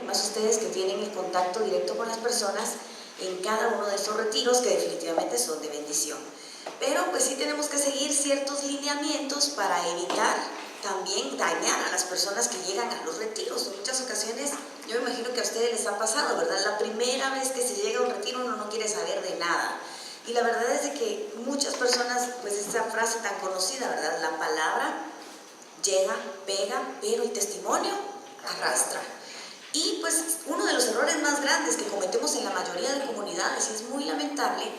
más ustedes que tienen el contacto directo con las personas en cada uno de estos retiros que definitivamente son de bendición. Pero pues sí tenemos que seguir ciertos lineamientos para evitar también dañar a las personas que llegan a los retiros. En muchas ocasiones, yo me imagino que a ustedes les ha pasado, ¿verdad? La primera vez que se llega a un retiro uno no quiere saber de nada. Y la verdad es de que muchas personas, pues esa frase tan conocida, ¿verdad? La palabra llega, pega, pero el testimonio arrastra. Y pues uno de los errores más grandes que cometemos en la mayoría de comunidades, y es muy lamentable,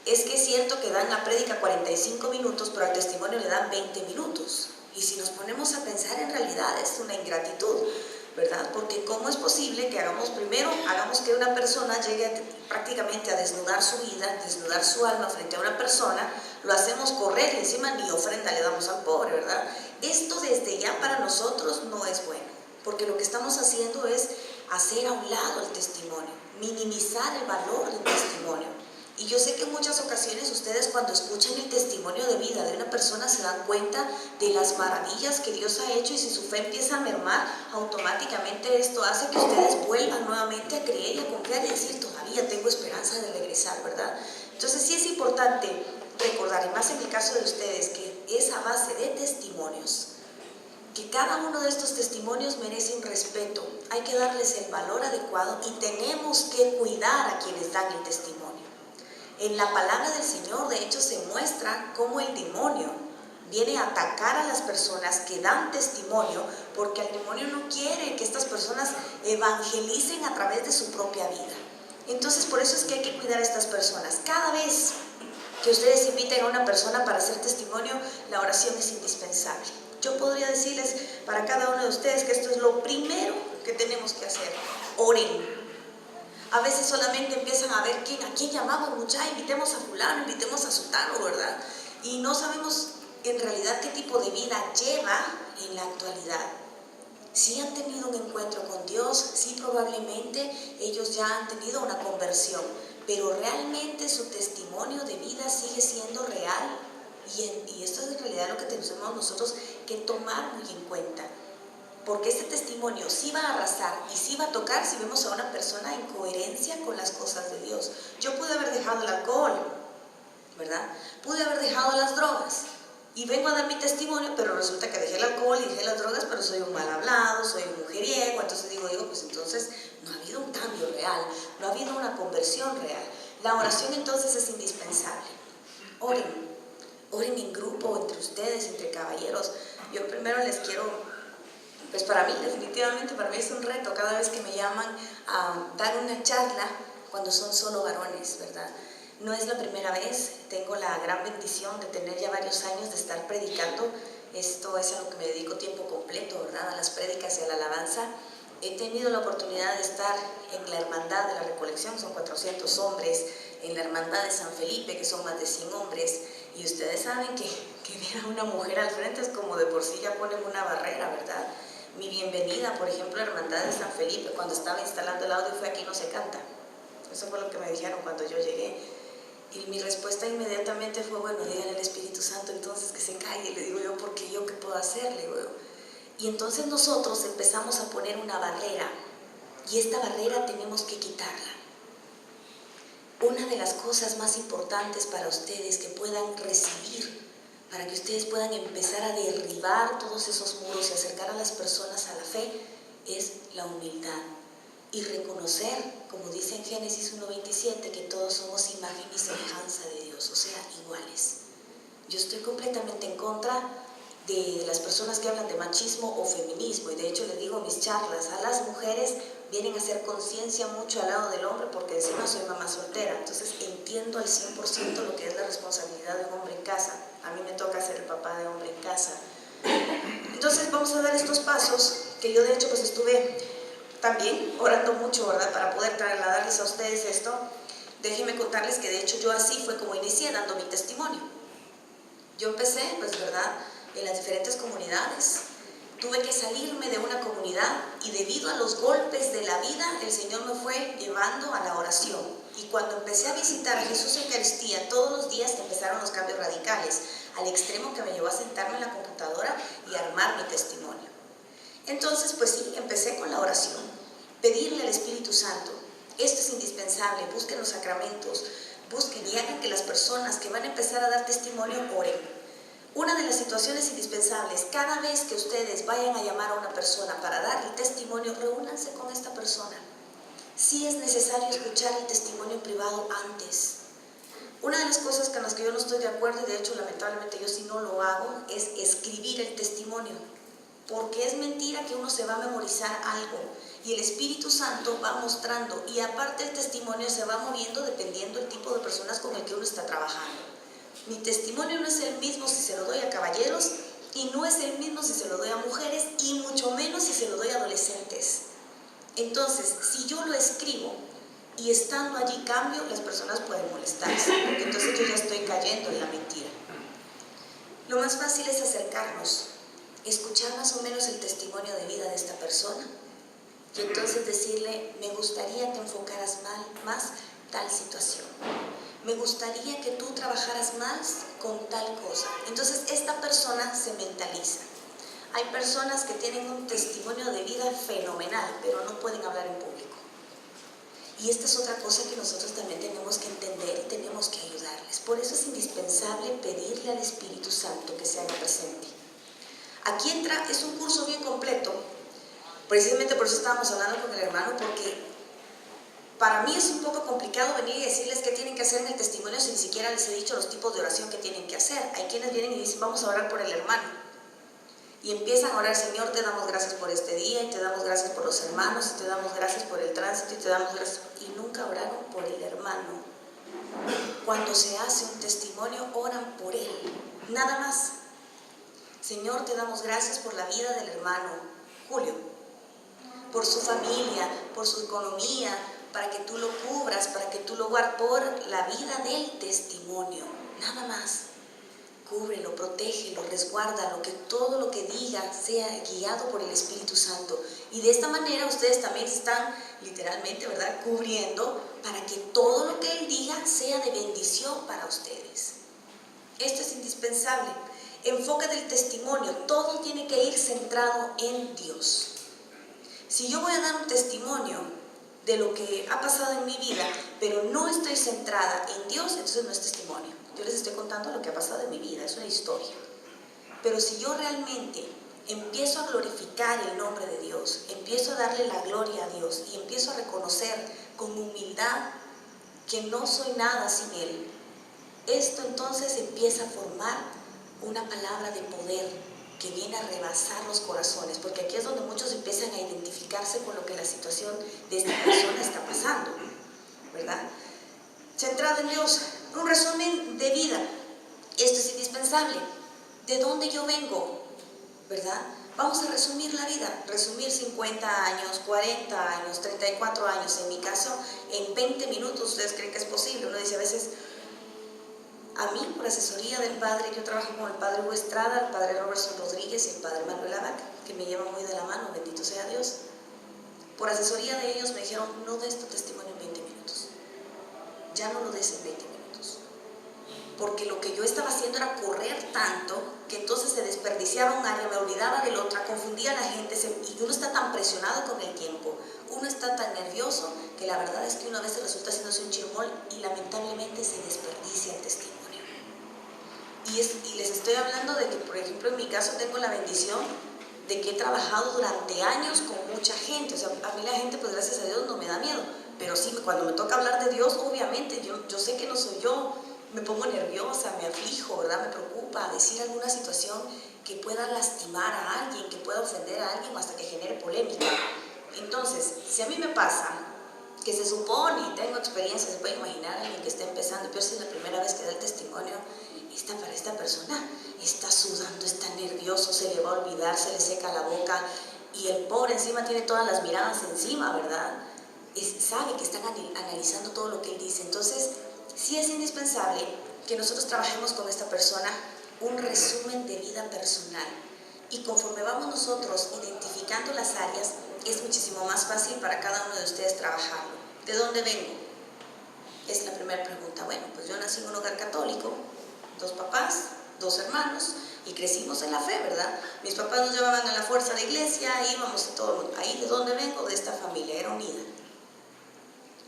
es que es cierto que dan la prédica 45 minutos, pero al testimonio le dan 20 minutos. Y si nos ponemos a pensar, en realidad es una ingratitud, ¿verdad? Porque ¿cómo es posible que hagamos que una persona llegue prácticamente a desnudar su vida, desnudar su alma frente a una persona, lo hacemos correr y encima ni ofrenda le damos al pobre, ¿verdad? Esto desde ya para nosotros no es bueno, porque lo que estamos haciendo es hacer a un lado el testimonio, minimizar el valor del testimonio. Y yo sé que en muchas ocasiones ustedes cuando escuchan el testimonio de vida de una persona se dan cuenta de las maravillas que Dios ha hecho, y si su fe empieza a mermar, automáticamente esto hace que ustedes vuelvan nuevamente a creer y a confiar y decir, todavía tengo esperanza de regresar, ¿verdad? Entonces sí es importante recordar, y más en el caso de ustedes, que es a base de testimonios, que cada uno de estos testimonios merece un respeto, hay que darles el valor adecuado y tenemos que cuidar a quienes dan el testimonio. En la palabra del Señor, de hecho, se muestra cómo el demonio viene a atacar a las personas que dan testimonio, porque el demonio no quiere que estas personas evangelicen a través de su propia vida. Entonces, por eso es que hay que cuidar a estas personas. Cada vez que ustedes inviten a una persona para hacer testimonio, la oración es indispensable. Yo podría decirles para cada uno de ustedes que esto es lo primero que tenemos que hacer. Oren. A veces solamente empiezan a ver a quién llamamos, mucha, invitemos a fulano, invitemos a sutano, ¿verdad? Y no sabemos en realidad qué tipo de vida lleva en la actualidad. Si han tenido un encuentro con Dios, sí, probablemente ellos ya han tenido una conversión, pero realmente su testimonio de vida sigue siendo real, y esto es en realidad lo que tenemos nosotros que tomar muy en cuenta. Porque este testimonio sí va a arrasar y sí va a tocar si vemos a una persona en coherencia con las cosas de Dios. Yo pude haber dejado el alcohol, ¿verdad? Pude haber dejado las drogas y vengo a dar mi testimonio, pero resulta que dejé el alcohol y dejé las drogas, pero soy un mal hablado, soy un mujeriego. Entonces digo, pues entonces no ha habido un cambio real, no ha habido una conversión real. La oración entonces es indispensable. Oren en grupo, entre ustedes, entre caballeros. Yo primero les quiero... Pues para mí, definitivamente, para mí es un reto cada vez que me llaman a dar una charla cuando son solo varones, ¿verdad? No es la primera vez, tengo la gran bendición de tener ya varios años de estar predicando. Esto es a lo que me dedico tiempo completo, ¿verdad? A las prédicas y a la alabanza. He tenido la oportunidad de estar en la Hermandad de la Recolección, son 400 hombres, en la Hermandad de San Felipe, que son más de 100 hombres, y ustedes saben que ver a una mujer al frente es como de por sí ya ponen una barrera, ¿verdad? Mi bienvenida, por ejemplo, a la Hermandad de San Felipe, cuando estaba instalando el audio, fue aquí no se canta. Eso fue lo que me dijeron cuando yo llegué. Y mi respuesta inmediatamente fue, bueno, díganle al Espíritu Santo entonces que se calle. Le digo yo, ¿por qué yo qué puedo hacer? Le digo yo. Y entonces nosotros empezamos a poner una barrera, y esta barrera tenemos que quitarla. Una de las cosas más importantes para ustedes que puedan recibir, para que ustedes puedan empezar a derribar todos esos muros y acercar a las personas a la fe, es la humildad. Y reconocer, como dice en Génesis 1:27, que todos somos imagen y semejanza de Dios, o sea, iguales. Yo estoy completamente en contra de las personas que hablan de machismo o feminismo, y de hecho les digo en mis charlas, a las mujeres vienen a hacer conciencia mucho al lado del hombre, porque encima soy mamá soltera, entonces entiendo al 100% lo que es la responsabilidad de un hombre en casa. A mí me toca ser el papá de hombre en casa. Entonces vamos a dar estos pasos, que yo de hecho pues estuve también orando mucho, ¿verdad?, para poder trasladarles a ustedes esto. Déjenme contarles que de hecho yo así fue como inicié dando mi testimonio. Yo empecé, pues, ¿verdad?, en las diferentes comunidades. Tuve que salirme de una comunidad y debido a los golpes de la vida, el Señor me fue llevando a la oración. Y cuando empecé a visitar a Jesús en Eucaristía todos los días, empezaron los cambios radicales, al extremo que me llevó a sentarme en la computadora y armar mi testimonio. Entonces, pues sí, empecé con la oración. pedirle al Espíritu Santo. Esto es indispensable. Busquen los sacramentos, busquen y hagan que las personas que van a empezar a dar testimonio oren. Una de las situaciones indispensables, cada vez que ustedes vayan a llamar a una persona para dar el testimonio, reúnanse con esta persona. Sí es necesario escuchar el testimonio privado antes. Una de las cosas con las que yo no estoy de acuerdo, y de hecho lamentablemente yo sí no lo hago, es escribir el testimonio. Porque es mentira que uno se va a memorizar algo y el Espíritu Santo va mostrando, y aparte el testimonio se va moviendo dependiendo del tipo de personas con el que uno está trabajando. Mi testimonio no es el mismo si se lo doy a caballeros y no es el mismo si se lo doy a mujeres y mucho menos si se lo doy a adolescentes. Entonces, si yo lo escribo y estando allí cambio, las personas pueden molestarse, porque entonces yo ya estoy cayendo en la mentira. Lo más fácil es acercarnos, escuchar más o menos el testimonio de vida de esta persona y entonces decirle: me gustaría que enfocaras más tal situación, me gustaría que tú trabajaras más con tal cosa. Entonces esta persona se mentaliza. Hay personas que tienen un testimonio de vida fenomenal, pero no pueden hablar en público. Y esta es otra cosa que nosotros también tenemos que entender y tenemos que ayudarles. Por eso es indispensable pedirle al Espíritu Santo que se haga presente. Aquí entra, es un curso bien completo, precisamente por eso estábamos hablando con el hermano, porque para mí es un poco complicado venir y decirles qué tienen que hacer en el testimonio si ni siquiera les he dicho los tipos de oración que tienen que hacer. Hay quienes vienen y dicen: vamos a orar por el hermano. Y empiezan a orar: Señor, te damos gracias por este día, y te damos gracias por los hermanos, y te damos gracias por el tránsito, y te damos gracias. Y nunca oraron por el hermano. Cuando se hace un testimonio, oran por él, nada más. Señor, te damos gracias por la vida del hermano Julio, por su familia, por su economía, para que tú lo cubras, para que tú lo guardes, por la vida del testimonio, nada más. Cúbrelo, protégelo, resguárdalo, que todo lo que diga sea guiado por el Espíritu Santo. Y de esta manera ustedes también están literalmente, ¿verdad?, cubriendo para que todo lo que él diga sea de bendición para ustedes. Esto es indispensable. Enfoque del testimonio, todo tiene que ir centrado en Dios. Si yo voy a dar un testimonio de lo que ha pasado en mi vida, pero no estoy centrada en Dios, entonces no es testimonio. Yo les estoy contando lo que ha pasado en mi vida, es una historia. Pero si yo realmente empiezo a glorificar el nombre de Dios, empiezo a darle la gloria a Dios y empiezo a reconocer con humildad que no soy nada sin Él, esto entonces empieza a formar una palabra de poder que viene a rebasar los corazones, porque aquí es donde muchos empiezan a identificarse con lo que la situación de esta persona está pasando, ¿verdad? Centrado en Dios. Un resumen de vida. Esto es indispensable. ¿De dónde yo vengo? ¿Verdad? Vamos a resumir la vida. Resumir 50 años, 40 años, 34 años, en mi caso, en 20 minutos. ¿Ustedes creen que es posible? Uno dice a veces: a mí, por asesoría del padre, yo trabajo con el padre Hugo Estrada, el padre Robertson Rodríguez y el padre Manuel Abac, que me llevan muy de la mano, bendito sea Dios. Por asesoría de ellos me dijeron: no des tu testimonio en 20 minutos. Ya no lo des en 20 minutos. Porque lo que yo estaba haciendo era correr tanto que entonces se desperdiciaba un área, me olvidaba del otro, confundía a la gente, y uno está tan presionado con el tiempo, uno está tan nervioso, que la verdad es que uno a veces resulta haciéndose un chirmol y lamentablemente se desperdicia el testimonio. Y les estoy hablando de que, por ejemplo, en mi caso tengo la bendición de que he trabajado durante años con mucha gente. O sea, a mí la gente, pues gracias a Dios, no me da miedo. Pero sí, cuando me toca hablar de Dios, obviamente, yo sé que no soy yo. Me pongo nerviosa, me aflijo, ¿verdad? Me preocupa decir alguna situación que pueda lastimar a alguien, que pueda ofender a alguien hasta que genere polémica. Entonces, si a mí me pasa que se supone, y tengo experiencia, se puede imaginar a alguien que está empezando, pero si es la primera vez que da el testimonio, para esta persona está sudando, está nervioso, se le va a olvidar, se le seca la boca, y el pobre encima tiene todas las miradas encima, ¿verdad? Sabe que están analizando todo lo que él dice. Entonces, sí es indispensable que nosotros trabajemos con esta persona un resumen de vida personal, y conforme vamos nosotros identificando las áreas, es muchísimo más fácil para cada uno de ustedes trabajarlo. ¿De dónde vengo? Es la primera pregunta. Bueno, pues yo nací en un hogar católico, 2 papás, 2 hermanos, y crecimos en la fe, ¿verdad? Mis papás nos llevaban a la fuerza de iglesia, íbamos a todo. Ahí de donde vengo, de esta familia, era unida.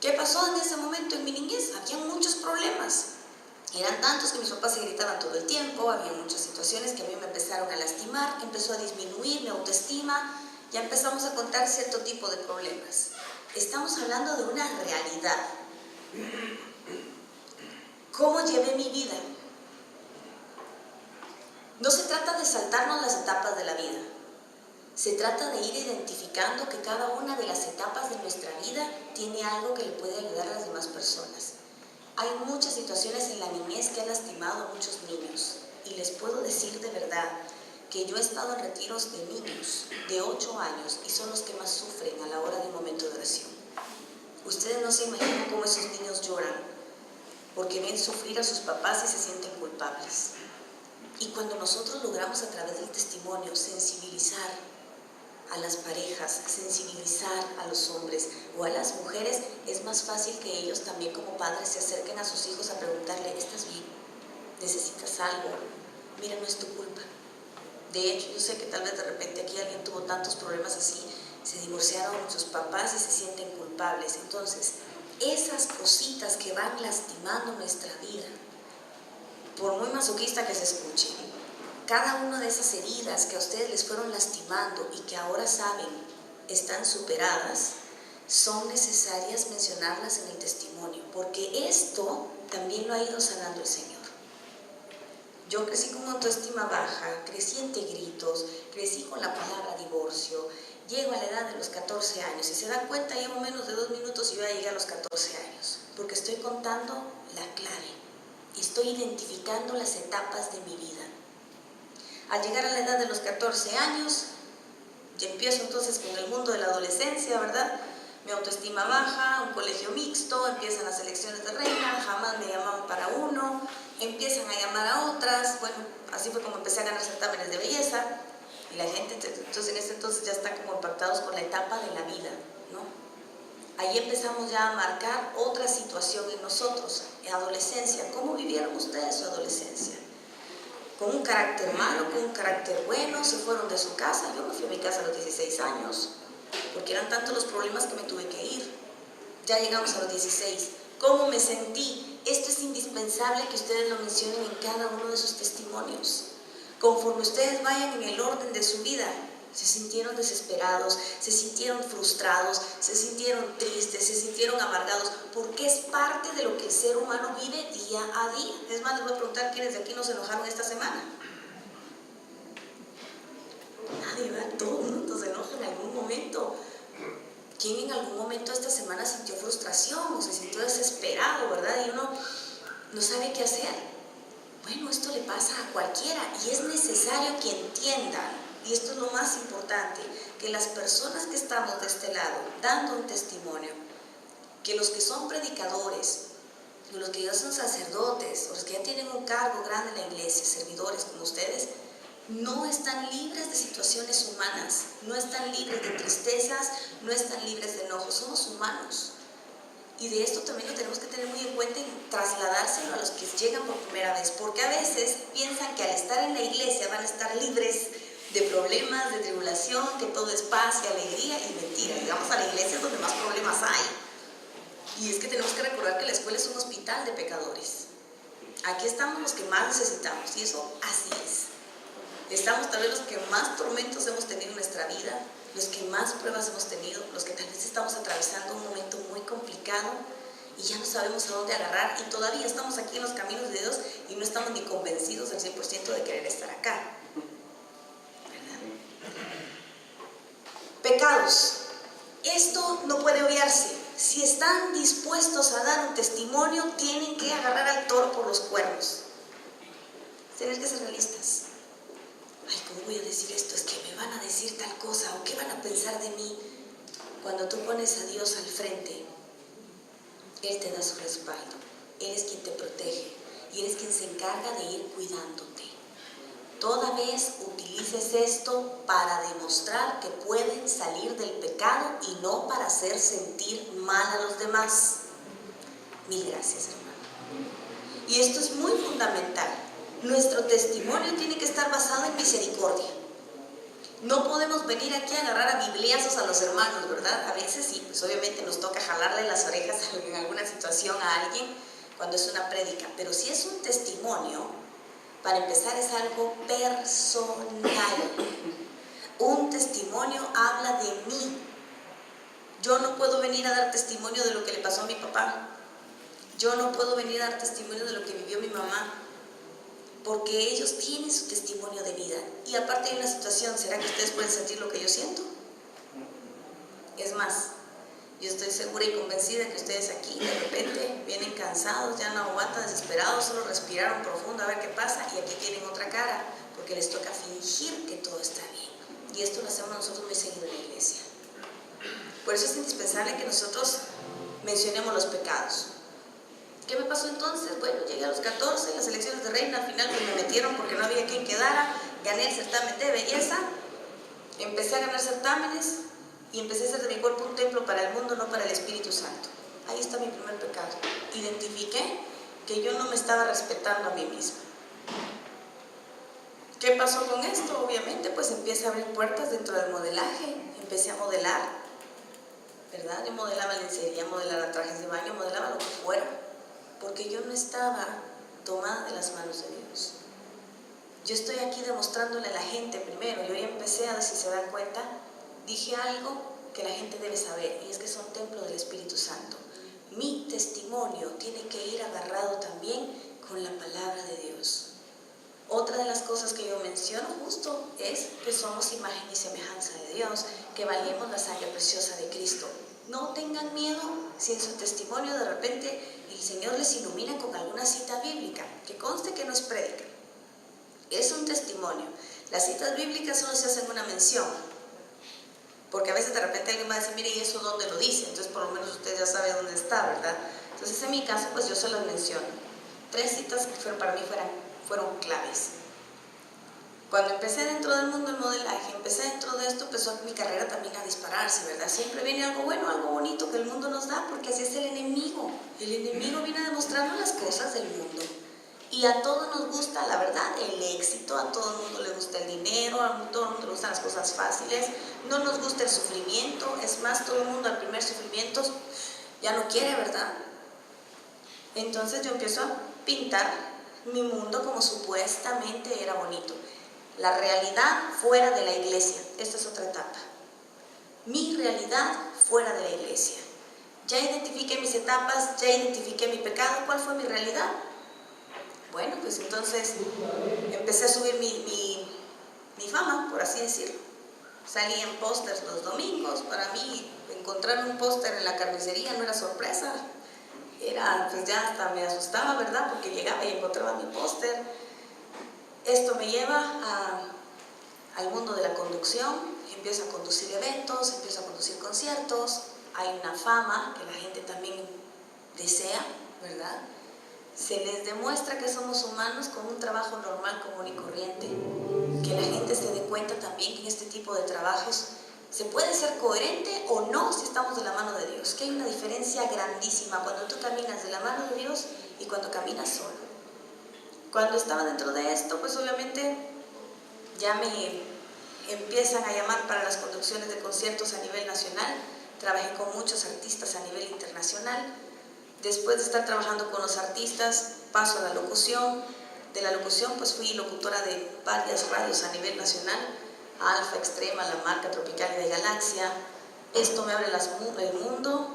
¿Qué pasó en ese momento en mi niñez? Había muchos problemas. Eran tantos que mis papás se gritaban todo el tiempo, había muchas situaciones que a mí me empezaron a lastimar, empezó a disminuir mi autoestima, ya empezamos a contar cierto tipo de problemas. Estamos hablando de una realidad. ¿Cómo llevé mi vida? No se trata de saltarnos las etapas de la vida. Se trata de ir identificando que cada una de las etapas de nuestra vida tiene algo que le puede ayudar a las demás personas. Hay muchas situaciones en la niñez que han lastimado a muchos niños. Y les puedo decir de verdad que yo he estado en retiros de niños de 8 años y son los que más sufren a la hora de un momento de oración. Ustedes no se imaginan cómo esos niños lloran porque ven sufrir a sus papás y se sienten culpables. Y cuando nosotros logramos a través del testimonio sensibilizar a las parejas, sensibilizar a los hombres o a las mujeres, es más fácil que ellos también como padres se acerquen a sus hijos a preguntarle: ¿estás bien? ¿Necesitas algo? Mira, no es tu culpa. De hecho, yo sé que tal vez de repente aquí alguien tuvo tantos problemas así, se divorciaron sus papás y se sienten culpables. Entonces, esas cositas que van lastimando nuestra vida, por muy masoquista que se escuche, cada una de esas heridas que a ustedes les fueron lastimando y que ahora saben están superadas, son necesarias mencionarlas en el testimonio, porque esto también lo ha ido sanando el Señor. Yo crecí con autoestima baja, crecí entre gritos, crecí con la palabra divorcio, llego a la edad de los 14 años, y se dan cuenta, llevo menos de 2 minutos y yo ya llegué a los 14 años, porque estoy contando la clave, estoy identificando las etapas de mi vida. Al llegar a la edad de los 14 años, ya empiezo entonces con el mundo de la adolescencia, ¿verdad? Mi autoestima baja, un colegio mixto, empiezan las elecciones de reina, jamás me llamaban para uno, empiezan a llamar a otras, bueno, así fue como empecé a ganar certámenes de belleza, y la gente, entonces en ese entonces ya están como impactados con la etapa de la vida, ¿no? Ahí empezamos ya a marcar otra situación en nosotros, en adolescencia. ¿Cómo vivieron ustedes su adolescencia? ¿Con un carácter malo, con un carácter bueno? ¿Se fueron de su casa? Yo me fui a mi casa a los 16 años, porque eran tantos los problemas que me tuve que ir. Ya llegamos a los 16. ¿Cómo me sentí? Esto es indispensable que ustedes lo mencionen en cada uno de sus testimonios. Conforme ustedes vayan en el orden de su vida, se sintieron desesperados, se sintieron frustrados, se sintieron tristes, se sintieron amargados, porque es parte de lo que el ser humano vive día a día. Es más, les voy a preguntar quiénes de aquí no se enojaron esta semana. Nadie, ¿verdad? Todo el mundo se enoja en algún momento. ¿Quién en algún momento esta semana sintió frustración o se sintió desesperado, verdad? Y uno no sabe qué hacer. Bueno, esto le pasa a cualquiera y es necesario que entiendan, y esto es lo más importante, que las personas que estamos de este lado dando un testimonio, que los que son predicadores, los que ya son sacerdotes, o los que ya tienen un cargo grande en la iglesia, servidores como ustedes, no están libres de situaciones humanas, no están libres de tristezas, no están libres de enojos, somos humanos. Y de esto también lo tenemos que tener muy en cuenta en trasladárselo a los que llegan por primera vez, porque a veces piensan que al estar en la iglesia van a estar libres de problemas, de tribulación, que todo es paz y alegría, y mentira. Llegamos a la iglesia donde más problemas hay. Y es que tenemos que recordar que la escuela es un hospital de pecadores. Aquí estamos los que más necesitamos, y eso así es. Estamos tal vez los que más tormentos hemos tenido en nuestra vida, los que más pruebas hemos tenido, los que tal vez estamos atravesando un momento muy complicado y ya no sabemos a dónde agarrar, y todavía estamos aquí en los caminos de Dios y no estamos ni convencidos al 100% de querer estar acá. ¿Verdad? Pecados. Esto no puede obviarse. Si están dispuestos a dar un testimonio, tienen que agarrar al toro por los cuernos. Tienen que ser realistas. Ay, ¿cómo voy a decir esto? Es que me van a decir tal cosa, o qué van a pensar de mí. Cuando tú pones a Dios al frente, Él te da su respaldo, Él es quien te protege y Él es quien se encarga de ir cuidándote. Toda vez utilices esto para demostrar que pueden salir del pecado y no para hacer sentir mal a los demás. Mil gracias, hermano. Y esto es muy fundamental. Nuestro testimonio tiene que estar basado en misericordia. No podemos venir aquí a agarrar a bibliazos a los hermanos, ¿verdad? A veces sí, pues obviamente nos toca jalarle las orejas en alguna situación a alguien cuando es una prédica, pero si es un testimonio, para empezar es algo personal. Un testimonio habla de mí. Yo no puedo venir a dar testimonio de lo que le pasó a mi papá. Yo no puedo venir a dar testimonio de lo que vivió mi mamá, porque ellos tienen su testimonio de vida. Y aparte hay una situación, ¿será que ustedes pueden sentir lo que yo siento? Es más, yo estoy segura y convencida que ustedes aquí de repente vienen cansados, ya no aguantan, desesperados, solo respiraron profundo a ver qué pasa y aquí tienen otra cara, porque les toca fingir que todo está bien. Y esto lo hacemos nosotros muy seguido en la iglesia. Por eso es indispensable que nosotros mencionemos los pecados. ¿Qué me pasó entonces? Bueno, llegué a los 14, las elecciones de reina, al final pues me metieron porque no había quien quedara, gané el certamen de belleza, empecé a ganar certámenes y empecé a hacer de mi cuerpo un templo para el mundo, no para el Espíritu Santo. Ahí está mi primer pecado. Identifiqué que yo no me estaba respetando a mí misma. ¿Qué pasó con esto? Obviamente pues empieza a abrir puertas dentro del modelaje, empecé a modelar, ¿verdad? Yo modelaba lencería, modelaba trajes de baño, modelaba lo que fuera, porque yo no estaba tomada de las manos de Dios. Yo estoy aquí demostrándole a la gente primero, yo ya empecé a ver si se dan cuenta, dije algo que la gente debe saber, y es que son templo del Espíritu Santo. Mi testimonio tiene que ir agarrado también con la palabra de Dios. Otra de las cosas que yo menciono justo es que somos imagen y semejanza de Dios, que valemos la sangre preciosa de Cristo. No tengan miedo si en su testimonio de repente el Señor les ilumina con alguna cita bíblica, que conste que no es prédica, es un testimonio. Las citas bíblicas solo se hacen una mención, porque a veces de repente alguien va a decir, mire, ¿y eso dónde lo dice? Entonces por lo menos usted ya sabe dónde está, ¿verdad? Entonces en mi caso pues yo se las menciono. 3 citas que para mí fueron claves. Cuando empecé dentro del mundo del modelaje, empecé dentro de esto, empezó mi carrera también a dispararse, ¿verdad? Siempre viene algo bueno, algo bonito que el mundo nos da, porque así es el enemigo. El enemigo viene a demostrarnos las cosas del mundo. Y a todos nos gusta, la verdad, el éxito, a todo el mundo le gusta el dinero, a todo el mundo le gustan las cosas fáciles, no nos gusta el sufrimiento, es más, todo el mundo al primer sufrimiento ya no quiere, ¿verdad? Entonces yo empiezo a pintar mi mundo como supuestamente era bonito. La realidad fuera de la iglesia, esta es otra etapa. Mi realidad fuera de la iglesia. Ya identifiqué mis etapas, ya identifiqué mi pecado, ¿cuál fue mi realidad? Bueno, pues entonces empecé a subir mi fama, por así decirlo. Salí en pósters los domingos, para mí encontrar un póster en la carnicería no era sorpresa, pues ya hasta me asustaba, ¿verdad? Porque llegaba y encontraba mi póster. Esto me lleva al mundo de la conducción, empiezo a conducir eventos, empiezo a conducir conciertos, hay una fama que la gente también desea, ¿verdad? Se les demuestra que somos humanos con un trabajo normal, común y corriente, que la gente se dé cuenta también que en este tipo de trabajos se puede ser coherente o no si estamos de la mano de Dios, que hay una diferencia grandísima cuando tú caminas de la mano de Dios y cuando caminas solo. Cuando estaba dentro de esto, pues obviamente ya me empiezan a llamar para las conducciones de conciertos a nivel nacional, trabajé con muchos artistas a nivel internacional. Después de estar trabajando con los artistas, paso a la locución. De la locución, pues fui locutora de varias radios a nivel nacional, Alfa, Extrema, La Marca, Tropical y de Galaxia. Esto me abre el mundo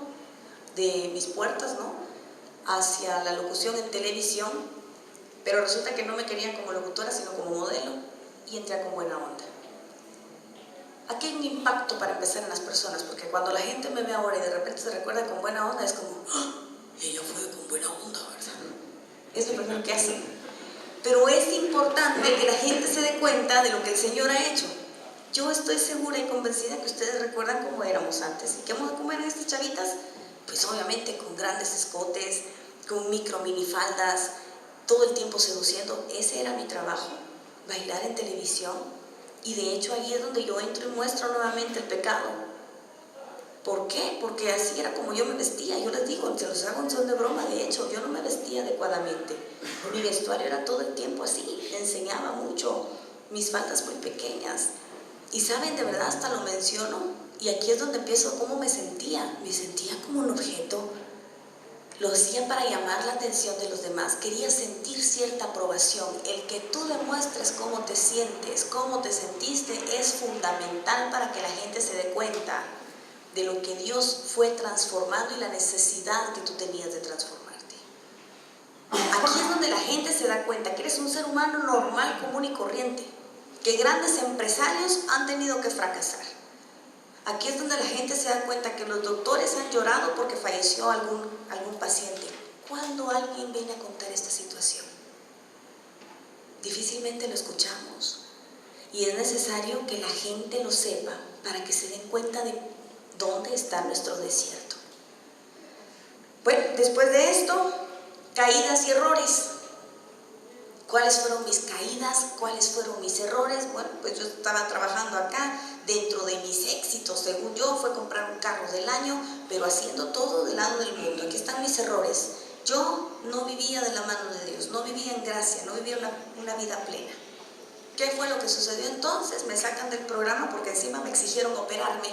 de mis puertas, ¿no?, hacia la locución en televisión, pero resulta que no me querían como locutora, sino como modelo, y entré con Buena Onda. Aquí hay un impacto para empezar en las personas, porque cuando la gente me ve ahora y de repente se recuerda con Buena Onda, es como, ¡ah! Ella fue con Buena Onda, ¿verdad? Es lo primero que hacen. Pero es importante que la gente se dé cuenta de lo que el Señor ha hecho. Yo estoy segura y convencida que ustedes recuerdan cómo éramos antes. ¿Y cómo eran estas chavitas? Pues obviamente con grandes escotes, con micro minifaldas, todo el tiempo seduciendo. Ese era mi trabajo, bailar en televisión. Y de hecho ahí es donde yo entro y muestro nuevamente el pecado. ¿Por qué? Porque así era como yo me vestía. Yo les digo, se los hago en son de broma. De hecho, yo no me vestía adecuadamente. Mi vestuario era todo el tiempo así. Enseñaba mucho. Mis faldas muy pequeñas. Y saben, de verdad hasta lo menciono. Y aquí es donde empiezo cómo me sentía. Me sentía como un objeto. Lo hacía para llamar la atención de los demás. Quería sentir cierta aprobación. El que tú demuestres cómo te sientes, cómo te sentiste, es fundamental para que la gente se dé cuenta de lo que Dios fue transformando y la necesidad que tú tenías de transformarte. Aquí es donde la gente se da cuenta que eres un ser humano normal, común y corriente, que grandes empresarios han tenido que fracasar. Aquí es donde la gente se da cuenta que los doctores han llorado porque falleció algún paciente. ¿Cuándo alguien viene a contar esta situación? Difícilmente lo escuchamos. Y es necesario que la gente lo sepa para que se den cuenta de dónde está nuestro desierto. Bueno, después de esto, caídas y errores. ¿Cuáles fueron mis caídas? ¿Cuáles fueron mis errores? Bueno, pues yo estaba trabajando acá. Dentro de mis éxitos, según yo, fue comprar un carro del año, pero haciendo todo del lado del mundo. Aquí están mis errores. Yo no vivía de la mano de Dios, no vivía en gracia, no vivía una vida plena. ¿Qué fue lo que sucedió entonces? Me sacan del programa porque encima me exigieron operarme.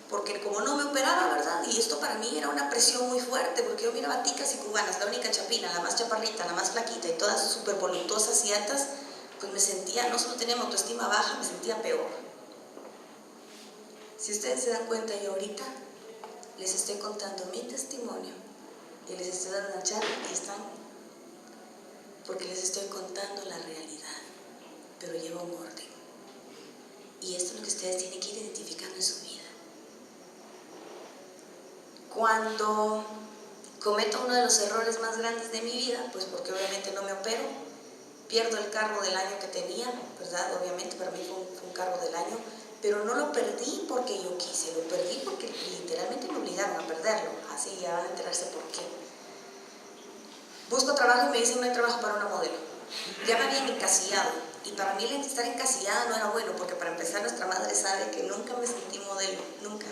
Porque como no me operaba, ¿verdad? Y esto para mí era una presión muy fuerte, porque yo miraba ticas y cubanas, la única chapina, la más chaparrita, la más flaquita, y todas súper voluptuosas y altas, pues me sentía, no solo tenía mi autoestima baja, me sentía peor. Si ustedes se dan cuenta, yo ahorita les estoy contando mi testimonio y les estoy dando una charla y están, porque les estoy contando la realidad, pero lleva un orden. Y esto es lo que ustedes tienen que ir identificando en su vida. Cuando cometo uno de los errores más grandes de mi vida, pues porque obviamente no me opero, pierdo el carro del año que tenía, ¿verdad? Obviamente para mí fue un carro del año, pero no lo perdí porque yo quise, lo perdí porque literalmente me obligaron a perderlo. Así ya van a enterarse por qué. Busco trabajo y me dicen no hay trabajo para una modelo. Ya me habían encasillado y para mí el estar encasillada no era bueno, porque para empezar nuestra madre sabe que nunca me sentí modelo, nunca.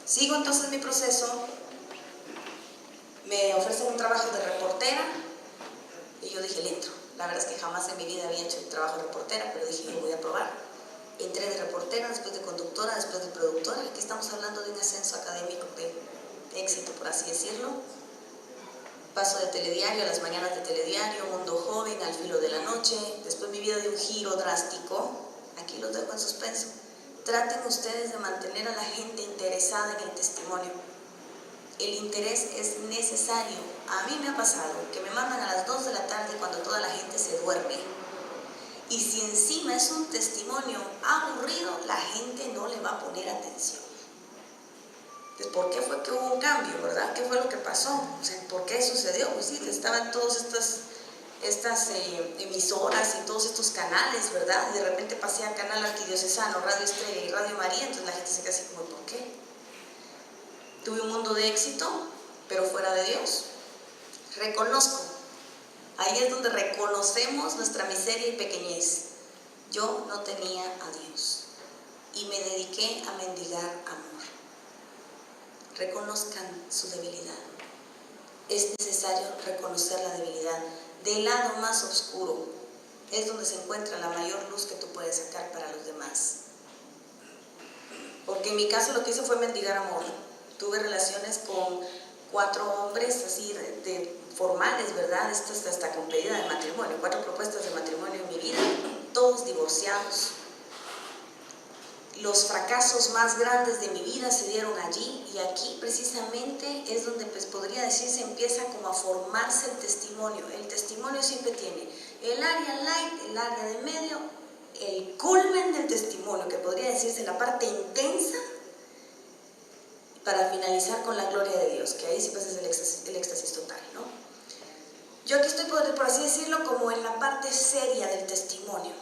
Sigo entonces mi proceso, me ofrecen un trabajo de reportera y yo dije, le entro. La verdad es que jamás en mi vida había hecho un trabajo de reportera, pero dije, yo voy a probar. Entré de reportera, después de conductora, después de productora. Aquí estamos hablando de un ascenso académico de éxito, por así decirlo. Paso de telediario a las mañanas de telediario, Mundo Joven, Al Filo de la Noche. Después mi vida dio un giro drástico. Aquí los dejo en suspenso. Traten ustedes de mantener a la gente interesada en el testimonio. El interés es necesario. A mí me ha pasado que me mandan a las 2 de la tarde cuando toda la gente se duerme. Y si encima es un testimonio aburrido, la gente no le va a poner atención. Entonces, ¿por qué fue que hubo un cambio, verdad? ¿Qué fue lo que pasó? O sea, ¿por qué sucedió? Pues sí, estaban todas estas emisoras y todos estos canales, ¿verdad? Y de repente pasé a Canal Arquidiocesano, Radio Estrella y Radio María, entonces la gente se queda así como, ¿por qué? Tuve un mundo de éxito, pero fuera de Dios. Reconozco. Ahí es donde reconocemos nuestra miseria y pequeñez. Yo no tenía a Dios y me dediqué a mendigar amor. Reconozcan su debilidad. Es necesario reconocer la debilidad. Del lado más oscuro es donde se encuentra la mayor luz que tú puedes sacar para los demás. Porque en mi caso lo que hice fue mendigar amor. Tuve relaciones con 4 hombres así de formales, ¿verdad? Hasta con pedida de matrimonio, 4 propuestas de matrimonio en mi vida, todos divorciados. Los fracasos más grandes de mi vida se dieron allí, y aquí precisamente es donde, pues, podría decirse, empieza como a formarse el testimonio. El testimonio siempre tiene el área light, el área de medio, el culmen del testimonio, que podría decirse la parte intensa, para finalizar con la gloria de Dios, que ahí sí, pues, es el éxtasis total, ¿no? Yo aquí estoy, por así decirlo, como en la parte seria del testimonio,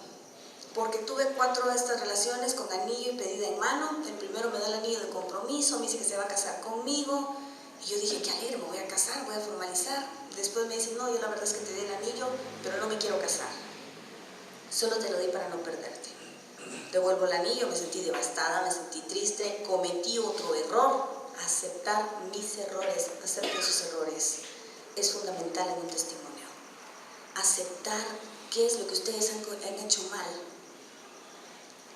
porque tuve 4 de estas relaciones con anillo y pedida en mano. El primero me da el anillo de compromiso, me dice que se va a casar conmigo, y yo dije, qué alegre, me voy a casar, voy a formalizar. Después me dice, no, yo la verdad es que te di el anillo, pero no me quiero casar, solo te lo di para no perderte. devuelvo el anillo, me sentí devastada, me sentí triste, cometí otro error. Aceptar mis errores, acepten sus errores, es fundamental en un testimonio. Aceptar qué es lo que ustedes han hecho mal.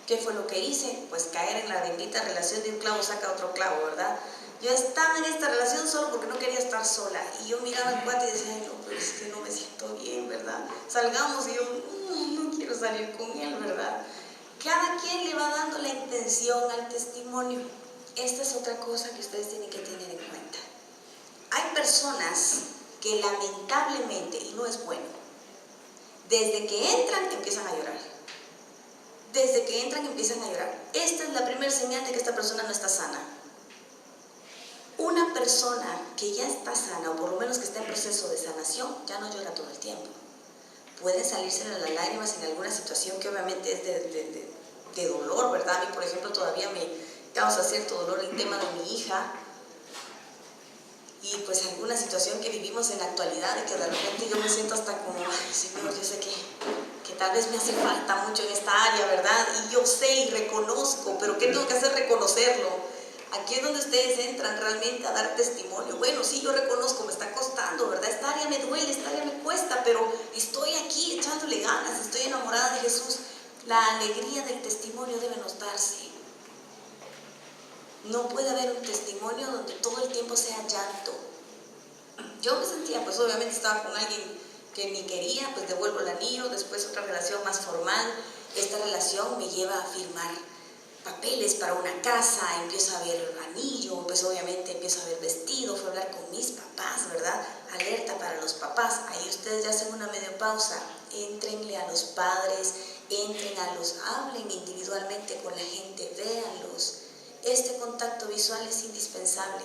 ¿Qué fue lo que hice? Pues caer en la bendita relación de un clavo saca otro clavo, ¿verdad? Yo estaba en esta relación solo porque no quería estar sola. Y yo miraba al cuate y decía, ay, no, pero es que no me siento bien, ¿verdad? Salgamos y yo, no quiero salir con él, ¿verdad? Cada quien le va dando la intención al testimonio. Esta es otra cosa que ustedes tienen que tener en cuenta. Hay personas que lamentablemente, y no es bueno, desde que entran empiezan a llorar. Desde que entran empiezan a llorar. Esta es la primera señal de que esta persona no está sana. Una persona que ya está sana, o por lo menos que está en proceso de sanación, ya no llora todo el tiempo. Pueden salirse las lágrimas en alguna situación que obviamente es de dolor, ¿verdad? A mí, por ejemplo, todavía me causa cierto dolor el tema de mi hija. Y pues alguna situación que vivimos en la actualidad y que de repente yo me siento hasta como, ay, Señor, yo sé que tal vez me hace falta mucho en esta área, ¿verdad? Y yo sé y reconozco, pero ¿qué tengo que hacer? Reconocerlo. Aquí es donde ustedes entran realmente a dar testimonio. Bueno, sí, yo reconozco, me está costando, ¿verdad? Esta área me duele, esta área me cuesta, pero estoy aquí echándole ganas, estoy enamorada de Jesús. La alegría del testimonio debe notarse. No puede haber un testimonio donde todo el tiempo sea llanto. Yo me sentía, pues obviamente estaba con alguien que ni quería, pues devuelvo el anillo, después otra relación más formal. Esta relación me lleva a firmar papeles para una casa, empiezo a ver anillo, pues obviamente empiezo a ver vestido, fui a hablar con mis papás, ¿verdad? Alerta para los papás, ahí ustedes ya hacen una media pausa, éntrenle a los padres, hablen individualmente con la gente, véanlos. Este contacto visual es indispensable.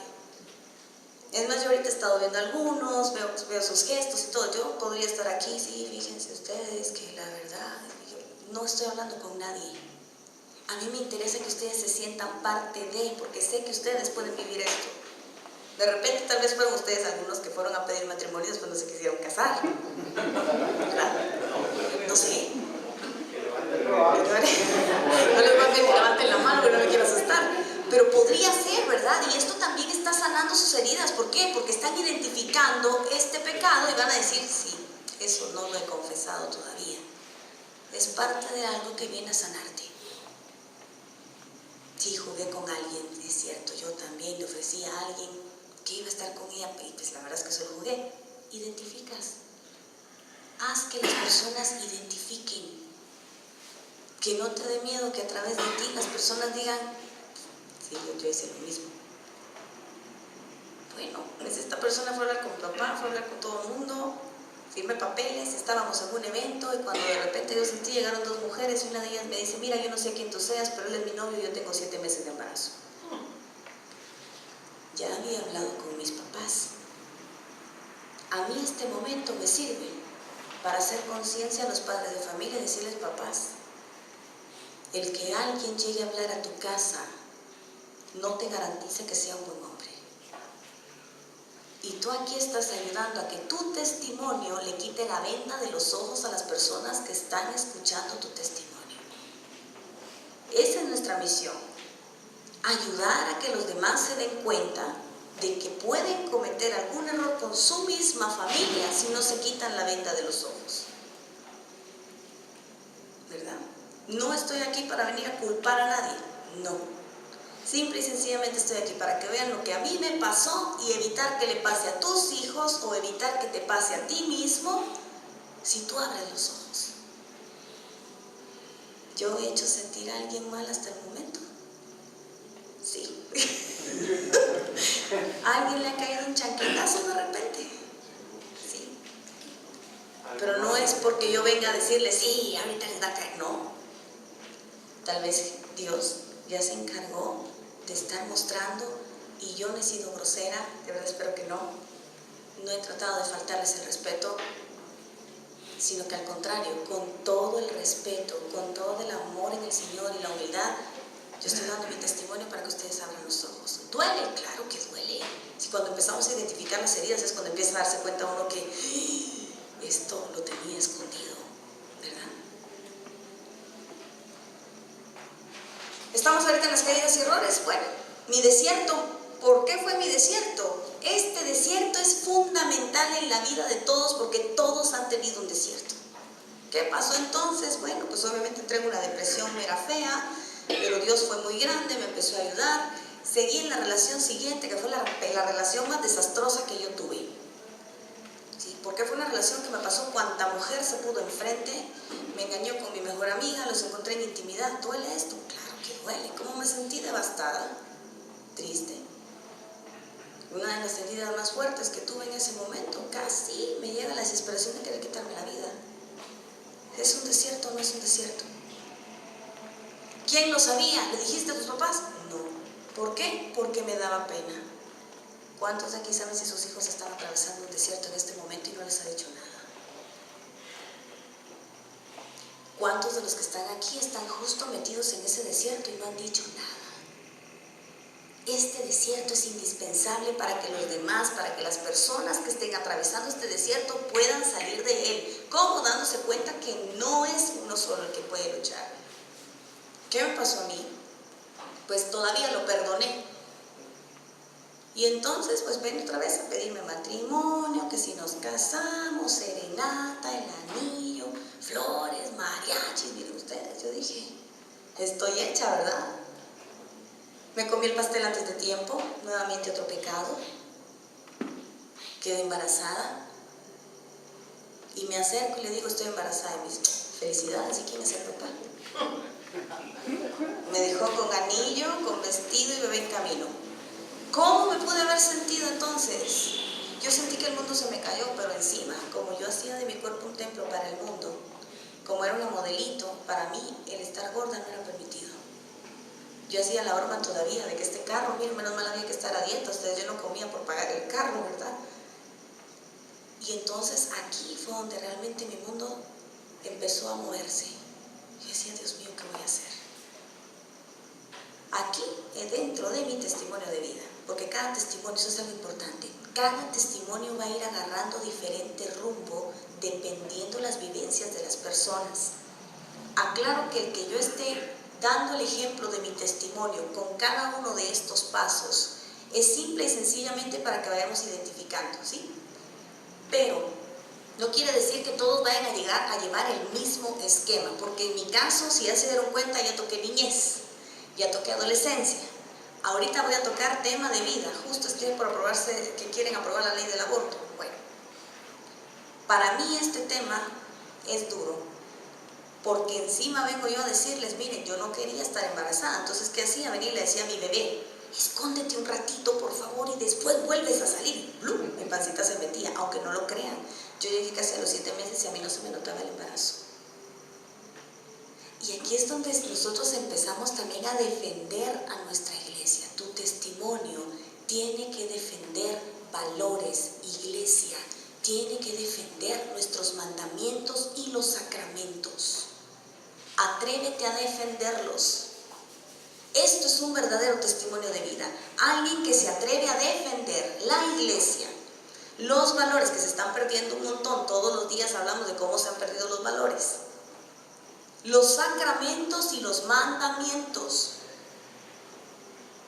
Es más, yo ahorita he estado viendo algunos, veo sus gestos y todo. Yo podría estar aquí, sí, fíjense ustedes que la verdad, no estoy hablando con nadie. A mí me interesa que ustedes se sientan parte de, porque sé que ustedes pueden vivir esto. De repente tal vez fueron ustedes algunos que fueron a pedir matrimonio y después no se quisieron casar. ¿Verdad? No sé. No les voy a pedir que levanten la mano, pero no me quiero asustar. Pero podría ser, ¿verdad? Y esto también está sanando sus heridas. ¿Por qué? Porque están identificando este pecado y van a decir, sí, eso no lo he confesado todavía. Es parte de algo que viene a sanarte. Sí, jugué con alguien, es cierto, yo también le ofrecí a alguien que iba a estar con ella, y pues la verdad es que solo jugué. Identificas. Haz que las personas identifiquen. Que no te dé miedo que a través de ti las personas digan, sí, yo hice lo mismo. Bueno, pues esta persona fue a hablar con mi papá, fue a hablar con todo el mundo, firmé papeles, estábamos en un evento y cuando de repente yo sentí, llegaron dos mujeres y una de ellas me dice, mira, yo no sé quién tú seas, pero él es mi novio y yo tengo 7 meses de embarazo. Ya había hablado con mis papás. A mí este momento me sirve para hacer conciencia a los padres de familia y decirles, papás, el que alguien llegue a hablar a tu casa no te garantiza que sea un buen hombre. Y tú aquí estás ayudando a que tu testimonio le quite la venda de los ojos a las personas que están escuchando tu testimonio. Esa es nuestra misión. Ayudar a que los demás se den cuenta de que pueden cometer algún error con su misma familia si no se quitan la venda de los ojos. ¿Verdad? No estoy aquí para venir a culpar a nadie, no. Simple y sencillamente estoy aquí para que vean lo que a mí me pasó y evitar que le pase a tus hijos o evitar que te pase a ti mismo si tú abres los ojos. ¿Yo he hecho sentir a alguien mal hasta el momento? Sí. ¿A alguien le ha caído un chancletazo de repente? Sí. Pero no es porque yo venga a decirle, sí, ahorita les va a caer, no. Tal vez Dios ya se encargó de estar mostrando y yo no he sido grosera, de verdad espero que no. No he tratado de faltarles el respeto, sino que al contrario, con todo el respeto, con todo el amor en el Señor y la humildad, yo estoy dando mi testimonio para que ustedes abran los ojos. ¿Duele? Claro que duele. Si cuando empezamos a identificar las heridas es cuando empieza a darse cuenta uno que esto lo tenía escondido, ¿verdad? Estamos ahorita en las caídas y errores. Bueno, mi desierto, ¿por qué fue mi desierto? Este desierto es fundamental en la vida de todos porque todos han tenido un desierto. ¿Qué pasó entonces? Bueno, pues obviamente traigo una depresión, me era fea, pero Dios fue muy grande, me empezó a ayudar. Seguí en la relación siguiente, que fue la relación más desastrosa que yo tuve. ¿Sí? Porque fue una relación que me pasó cuanta mujer se pudo enfrente. Me engañó con mi mejor amiga, los encontré en intimidad. ¿Duele esto? Claro que duele. ¿Cómo me sentí devastada? Triste. Una de las heridas más fuertes que tuve en ese momento, casi me llega la desesperación de querer quitarme la vida. ¿Es un desierto o no es un desierto? ¿Quién lo sabía? ¿Le dijiste a tus papás? No. ¿Por qué? Porque me daba pena. ¿Cuántos de aquí saben si sus hijos están atravesando un desierto en este momento y no les ha dicho nada? ¿Cuántos de los que están aquí están justo metidos en ese desierto y no han dicho nada? Este desierto es indispensable para que los demás, para que las personas que estén atravesando este desierto puedan salir de él. ¿Cómo? Dándose cuenta que no es uno solo el que puede luchar. ¿Qué me pasó a mí? Pues todavía lo perdoné. Y entonces pues ven otra vez a pedirme matrimonio, que si nos casamos, serenata, el anillo, flores, mariachis, miren ustedes. Yo dije, estoy hecha, ¿verdad? Me comí el pastel antes de tiempo, nuevamente otro pecado. Quedé embarazada. Y me acerco y le digo, estoy embarazada. Y me dice, felicidades, ¿y quién es el papá? Me dejó con anillo, con vestido y bebé en camino. ¿Cómo me pude haber sentido entonces? Yo sentí que el mundo se me cayó, pero encima, como yo hacía de mi cuerpo un templo para el mundo, como era una modelito, para mí el estar gorda no era permitido. Yo hacía la broma todavía de que este carro, miren, menos mal había que estar a dieta, ustedes, yo no comía por pagar el carro, ¿verdad? Y entonces aquí fue donde realmente mi mundo empezó a moverse. Yo decía, Dios mío, ¿qué voy a hacer? Aquí, dentro de mi testimonio de vida, porque cada testimonio, eso es algo importante, cada testimonio va a ir agarrando diferente rumbo dependiendo las vivencias de las personas. Aclaro que el que yo esté dando el ejemplo de mi testimonio con cada uno de estos pasos es simple y sencillamente para que vayamos identificando, ¿sí? Pero no quiere decir que todos vayan a llegar a llevar el mismo esquema, porque en mi caso, si ya se dieron cuenta, ya toqué niñez, ya toqué adolescencia. Ahorita voy a tocar tema de vida, justo estoy por aprobarse, que quieren aprobar la ley del aborto. Bueno, para mí este tema es duro, porque encima vengo yo a decirles, miren, yo no quería estar embarazada, entonces ¿qué hacía? Venía y le decía a mi bebé, escóndete un ratito por favor y después vuelves a salir. ¡Blum! Mi pancita se metía, aunque no lo crean. Yo llegué casi a los 7 meses y a mí no se me notaba el embarazo. Y aquí es donde nosotros empezamos también a defender a nuestra iglesia. Tu testimonio tiene que defender valores, iglesia, tiene que defender nuestros mandamientos y los sacramentos. Atrévete a defenderlos. Esto es un verdadero testimonio de vida. Alguien que se atreve a defender la iglesia, los valores que se están perdiendo un montón. Todos los días hablamos de cómo se han perdido los valores. Los sacramentos y los mandamientos.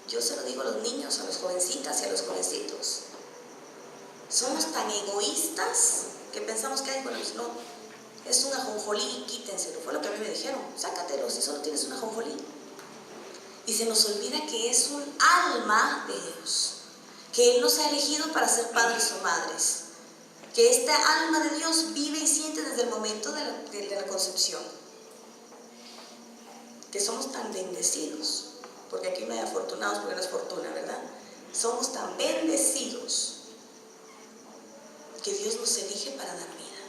Yo se lo digo a los niños, a las jovencitas y a los jovencitos. Somos tan egoístas que pensamos que, bueno, pues no, es un ajonjolí, quítenselo. Fue lo que a mí me dijeron, sácatelo si solo tienes un ajonjolí. Y se nos olvida que es un alma de Dios, que Él nos ha elegido para ser padres o madres, que esta alma de Dios vive y siente desde el momento de la concepción, que somos tan bendecidos, porque aquí no hay afortunados porque no es fortuna, ¿verdad? Somos tan bendecidos que Dios nos elige para dar vida,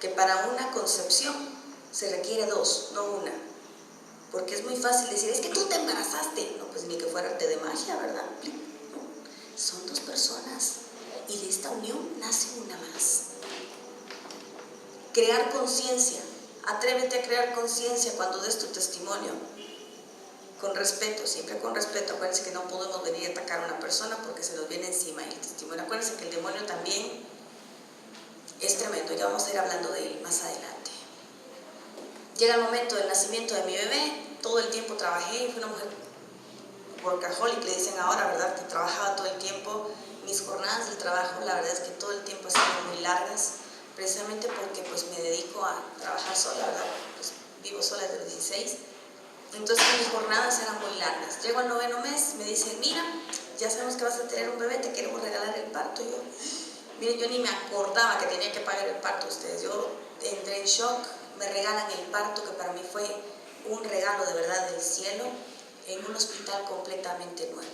que para una concepción se requiere 2, no una. Porque es muy fácil decir, es que tú te embarazaste. No, pues ni que fuera arte de magia, ¿verdad? No, son 2 personas y de esta unión nace una más. Crear conciencia. Atrévete a crear conciencia cuando des tu testimonio. Con respeto, siempre con respeto. Acuérdense que no podemos venir a atacar a una persona porque se nos viene encima el testimonio. Acuérdense que el demonio también es tremendo. Ya vamos a ir hablando de él más adelante. Llega el momento del nacimiento de mi bebé, todo el tiempo trabajé, fui una mujer workaholic, le dicen ahora, ¿verdad? Que trabajaba todo el tiempo. Mis jornadas de trabajo, la verdad es que todo el tiempo han sido muy largas, precisamente porque pues me dedico a trabajar sola, ¿verdad? Pues vivo sola desde los 16. Entonces mis jornadas eran muy largas. Llego al 9º mes, me dicen, mira, ya sabemos que vas a tener un bebé, te queremos regalar el parto. Y yo, miren, yo ni me acordaba que tenía que pagar el parto ustedes. Yo entré en shock, me regalan el parto, que para mí fue un regalo de verdad del cielo, en un hospital completamente nuevo.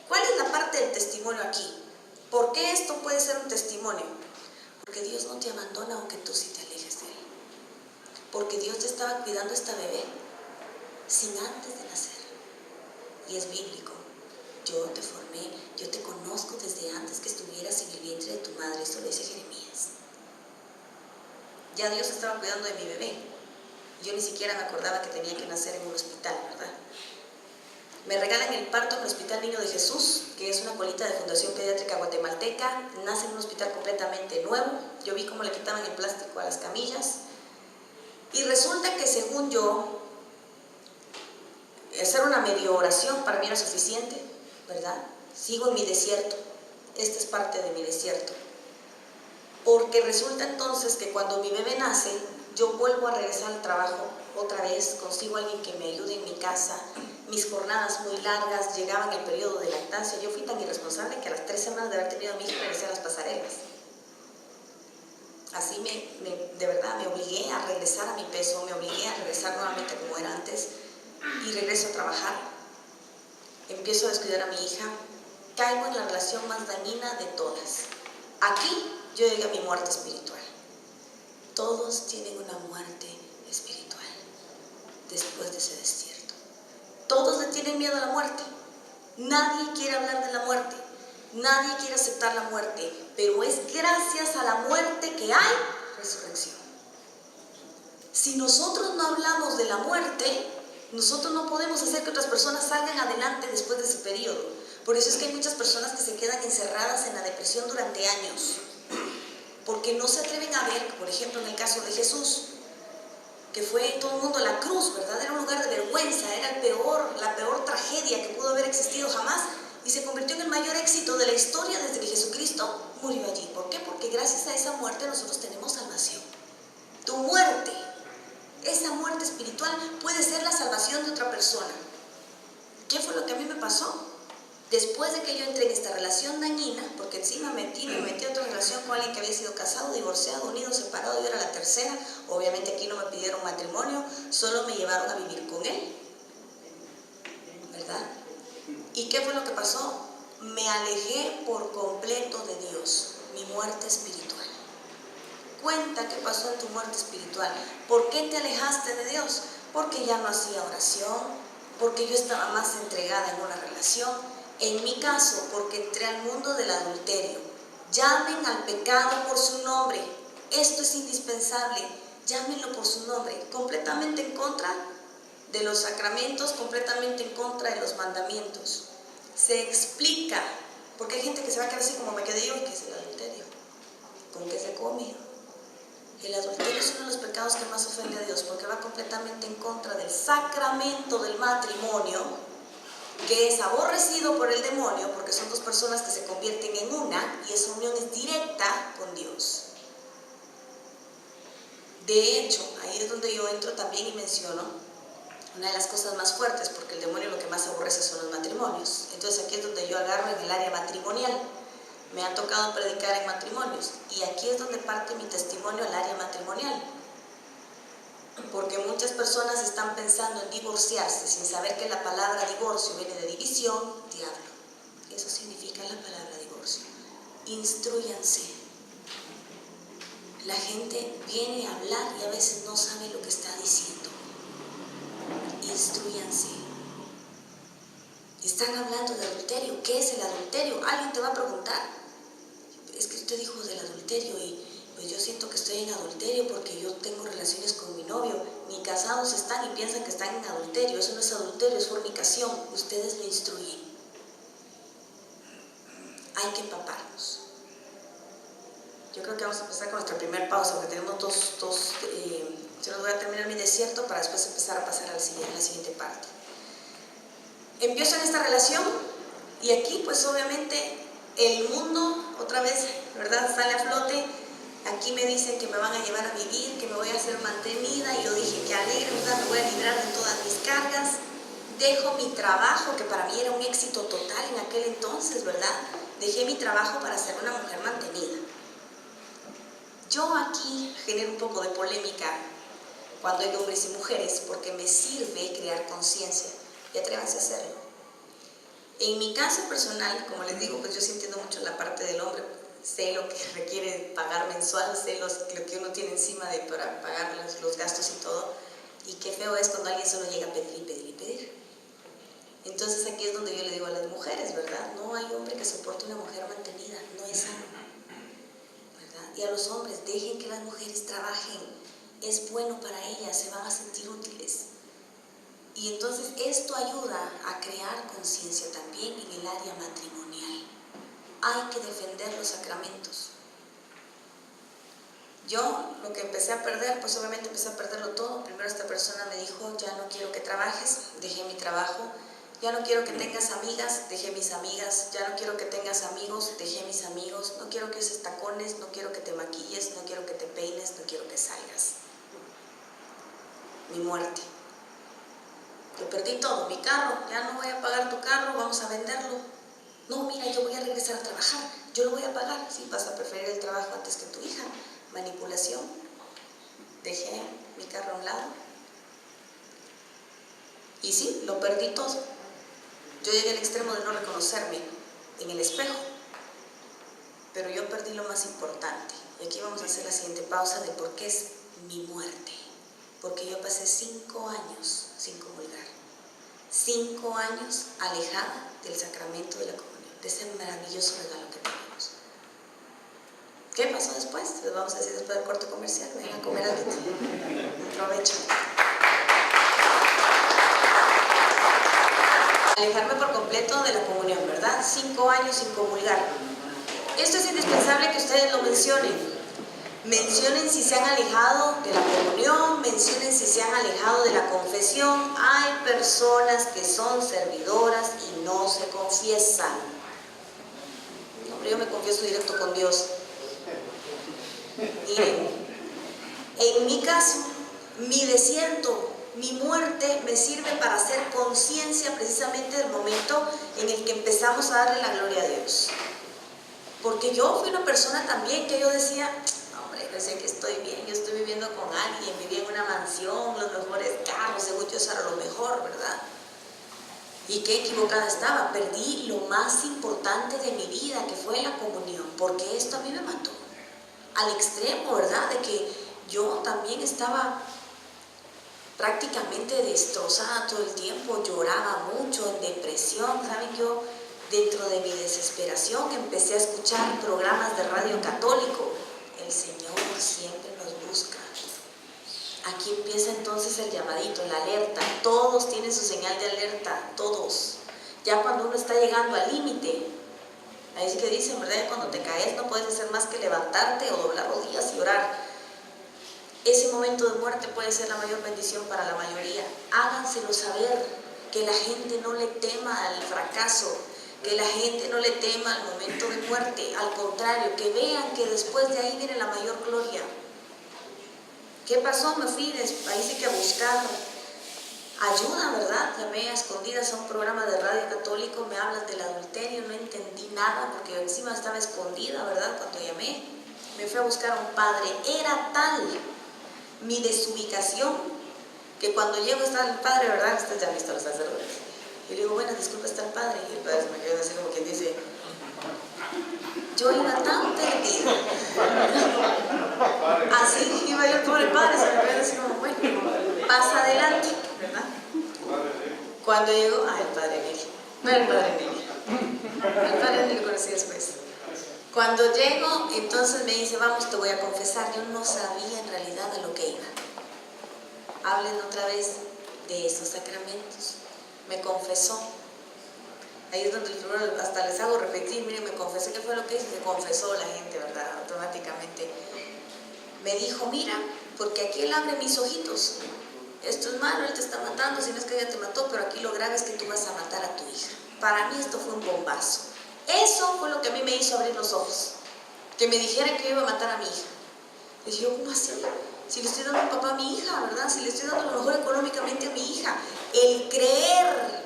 ¿Cuál es la parte del testimonio aquí? ¿Por qué esto puede ser un testimonio? Porque Dios no te abandona aunque tú sí te alejes de Él. Porque Dios te estaba cuidando esta bebé sin antes de nacer. Y es bíblico. Yo te formé, yo te conozco desde antes que estuvieras en el vientre de tu madre. Esto lo dice Jeremías. Ya Dios estaba cuidando de mi bebé. Yo ni siquiera me acordaba que tenía que nacer en un hospital, ¿verdad? Me regalan el parto en el Hospital Niño de Jesús, que es una colita de Fundación Pediátrica Guatemalteca. Nace en un hospital completamente nuevo. Yo vi cómo le quitaban el plástico a las camillas. Y resulta que según yo, hacer una medio oración para mí era suficiente, ¿verdad? Sigo en mi desierto. Esta es parte de mi desierto. Porque resulta entonces que cuando mi bebé nace, yo vuelvo a regresar al trabajo otra vez, consigo a alguien que me ayude en mi casa. Mis jornadas muy largas, llegaban el periodo de lactancia. Yo fui tan irresponsable que a las 3 semanas de haber tenido a mi hija regresé a las pasarelas. Así de verdad me obligué a regresar a mi peso, me obligué a regresar nuevamente como era antes y regreso a trabajar. Empiezo a descuidar a mi hija, caigo en la relación más dañina de todas. Aquí yo llegué a mi muerte espiritual. Todos tienen una muerte espiritual después de ese destierro. Todos le tienen miedo a la muerte. Nadie quiere hablar de la muerte. Nadie quiere aceptar la muerte. Pero es gracias a la muerte que hay resurrección. Si nosotros no hablamos de la muerte, nosotros no podemos hacer que otras personas salgan adelante después de ese periodo. Por eso es que hay muchas personas que se quedan encerradas en la depresión durante años. Porque no se atreven a ver, por ejemplo, en el caso de Jesús, que fue todo el mundo la cruz, ¿verdad? Era un lugar de vergüenza, era la peor tragedia que pudo haber existido jamás, y se convirtió en el mayor éxito de la historia desde que Jesucristo murió allí. ¿Por qué? Porque gracias a esa muerte nosotros tenemos salvación. Tu muerte, esa muerte espiritual, puede ser la salvación de otra persona. ¿Qué fue lo que a mí me pasó? Después de que yo entré en esta relación dañina, porque encima me metí a otra relación con alguien que había sido casado, divorciado, unido, separado, yo era la tercera. Obviamente aquí no me pidieron matrimonio, solo me llevaron a vivir con él, ¿verdad? ¿Y qué fue lo que pasó? Me alejé por completo de Dios, mi muerte espiritual. Cuenta qué pasó en tu muerte espiritual. ¿Por qué te alejaste de Dios? Porque ya no hacía oración, porque yo estaba más entregada en una relación. En mi caso, porque entré al mundo del adulterio. Llamen al pecado por su nombre. Esto es indispensable. Llámenlo por su nombre. Completamente en contra de los sacramentos, completamente en contra de los mandamientos. Se explica, porque hay gente que se va a quedar así como me quedé yo, que es el adulterio. ¿Con qué se come? El adulterio es uno de los pecados que más ofende a Dios, porque va completamente en contra del sacramento del matrimonio, que es aborrecido por el demonio, porque son dos personas que se convierten en una, y esa unión es directa con Dios. De hecho, ahí es donde yo entro también y menciono una de las cosas más fuertes, porque el demonio lo que más aborrece son los matrimonios. Entonces aquí es donde yo agarro en el área matrimonial. Me ha tocado predicar en matrimonios, y aquí es donde parte mi testimonio al área matrimonial. Porque muchas personas están pensando en divorciarse sin saber que la palabra divorcio viene de división, diablo. Eso significa la palabra divorcio. Instrúyanse. La gente viene a hablar y a veces no sabe lo que está diciendo. Instrúyanse. Están hablando de adulterio. ¿Qué es el adulterio? Alguien te va a preguntar. Es que usted dijo del adulterio y pues yo siento que estoy en adulterio porque yo tengo relaciones con mi novio. Ni casados están y piensan que están en adulterio. Eso no es adulterio, es fornicación. Ustedes me instruyen. Hay que empaparnos. Yo creo que vamos a empezar con nuestra primera pausa, porque tenemos dos Yo les voy a terminar mi desierto para después empezar a pasar a la siguiente parte. Empiezo en esta relación y aquí pues obviamente el mundo otra vez, ¿verdad?, sale a flote. Aquí me dicen que me van a llevar a vivir, que me voy a hacer mantenida, y yo dije que alegre, ¿verdad?, me voy a librar de todas mis cargas. Dejo mi trabajo, que para mí era un éxito total en aquel entonces, ¿verdad? Dejé mi trabajo para ser una mujer mantenida. Yo aquí genero un poco de polémica cuando hay hombres y mujeres, porque me sirve crear conciencia, y atrévanse a hacerlo. En mi caso personal, como les digo, pues yo sí entiendo mucho la parte del hombre, sé lo que requiere pagar mensual, sé lo que uno tiene encima para pagar los gastos y todo, y qué feo es cuando alguien solo llega a pedir y pedir y pedir. Entonces aquí es donde yo le digo a las mujeres, ¿verdad? No hay hombre que soporte una mujer mantenida, no es sano, ¿verdad? Y a los hombres, dejen que las mujeres trabajen, es bueno para ellas, se van a sentir útiles. Y entonces esto ayuda a crear conciencia también en el área matrimonial. Hay que defender los sacramentos. Yo lo que empecé a perder, pues obviamente empecé a perderlo todo. Primero esta persona me dijo, ya no quiero que trabajes, dejé mi trabajo. Ya no quiero que tengas amigas, dejé mis amigas. Ya no quiero que tengas amigos, dejé mis amigos. No quiero que uses tacones, no quiero que te maquilles, no quiero que te peines, no quiero que salgas. Mi muerte. Yo perdí todo, mi carro, ya no voy a pagar tu carro, vamos a venderlo. No, mira, yo voy a regresar a trabajar, yo lo voy a pagar. Sí, vas a preferir el trabajo antes que tu hija. Manipulación. Dejé mi carro a un lado. Y sí, lo perdí todo. Yo llegué al extremo de no reconocerme en el espejo. Pero yo perdí lo más importante. Y aquí vamos a hacer la siguiente pausa de por qué es mi muerte. Porque yo pasé 5 años sin comulgar. 5 años alejada del sacramento de la comunión, de ese maravilloso regalo que tenemos. ¿Qué pasó después? Les vamos a decir después del corte comercial. Vengan a comer algo. Provecho. Alejarme por completo de la comunión, ¿verdad? 5 años sin comulgar. Esto es indispensable que ustedes lo mencionen. Mencionen si se han alejado de la comunión, mencionen si se han alejado de la confesión. Hay personas que son servidoras y no se confiesan. Hombre, yo me confieso directo con Dios. Miren, en mi caso, mi desierto, mi muerte me sirve para hacer conciencia precisamente del momento en el que empezamos a darle la gloria a Dios. Porque yo fui una persona también que yo decía, hombre, yo sé que estoy bien, yo estoy viviendo con alguien, viví en una mansión, los mejores carros, según yo eso era lo mejor, ¿verdad? Y qué equivocada estaba, perdí lo más importante de mi vida, que fue la comunión, porque esto a mí me mató. Al extremo, ¿verdad? De que yo también estaba prácticamente destrozada todo el tiempo, lloraba mucho, en depresión. ¿Saben? Yo, dentro de mi desesperación, empecé a escuchar programas de radio católico. El Señor siempre nos busca. Aquí empieza entonces el llamadito, la alerta. Todos tienen su señal de alerta, todos. Ya cuando uno está llegando al límite, ahí sí que dicen, ¿verdad? Cuando te caes no puedes hacer más que levantarte o doblar rodillas y orar. Ese momento de muerte puede ser la mayor bendición para la mayoría. Háganselo saber, que la gente no le tema al fracaso, que la gente no le tema al momento de muerte. Al contrario, que vean que después de ahí viene la mayor gloria. ¿Qué pasó? Me fui ahí sí que a buscar ayuda, ¿verdad? Llamé a escondidas a un programa de radio católico, me hablan del adulterio, no entendí nada porque yo encima estaba escondida, ¿verdad? Cuando llamé, me fui a buscar a un padre. Era tal mi desubicación que cuando llego está el padre, ¿verdad? Ustedes ya han visto a los sacerdotes. Y le digo, bueno, disculpa, está el padre. Y el padre se me quedó así como quien dice, yo iba tan perdida. Así iba yo, el pobre padre, se me quedó así como, bueno, pasa adelante, ¿verdad? Cuando llego, el padre Emilio. No era el padre Emilio. El padre Emilio lo conocí después. Cuando llego, entonces me dice, vamos, te voy a confesar. Yo no sabía en realidad a lo que iba. Hablen otra vez de esos sacramentos. Me confesó. Ahí es donde hasta les hago repetir, miren, me confesé, ¿qué fue lo que hice? Se confesó la gente, ¿verdad? Automáticamente. me dijo, mira, porque aquí Él abre mis ojitos. Esto es malo, Él te está matando, si no es que ella te mató, pero aquí lo grave es que tú vas a matar a tu hija. Para mí esto fue un bombazo. Eso fue lo que a mí me hizo abrir los ojos. Que me dijera que yo iba a matar a mi hija. Y dije, ¿cómo así? Si le estoy dando un papá a mi hija, ¿verdad? Si le estoy dando lo mejor económicamente a mi hija. El creer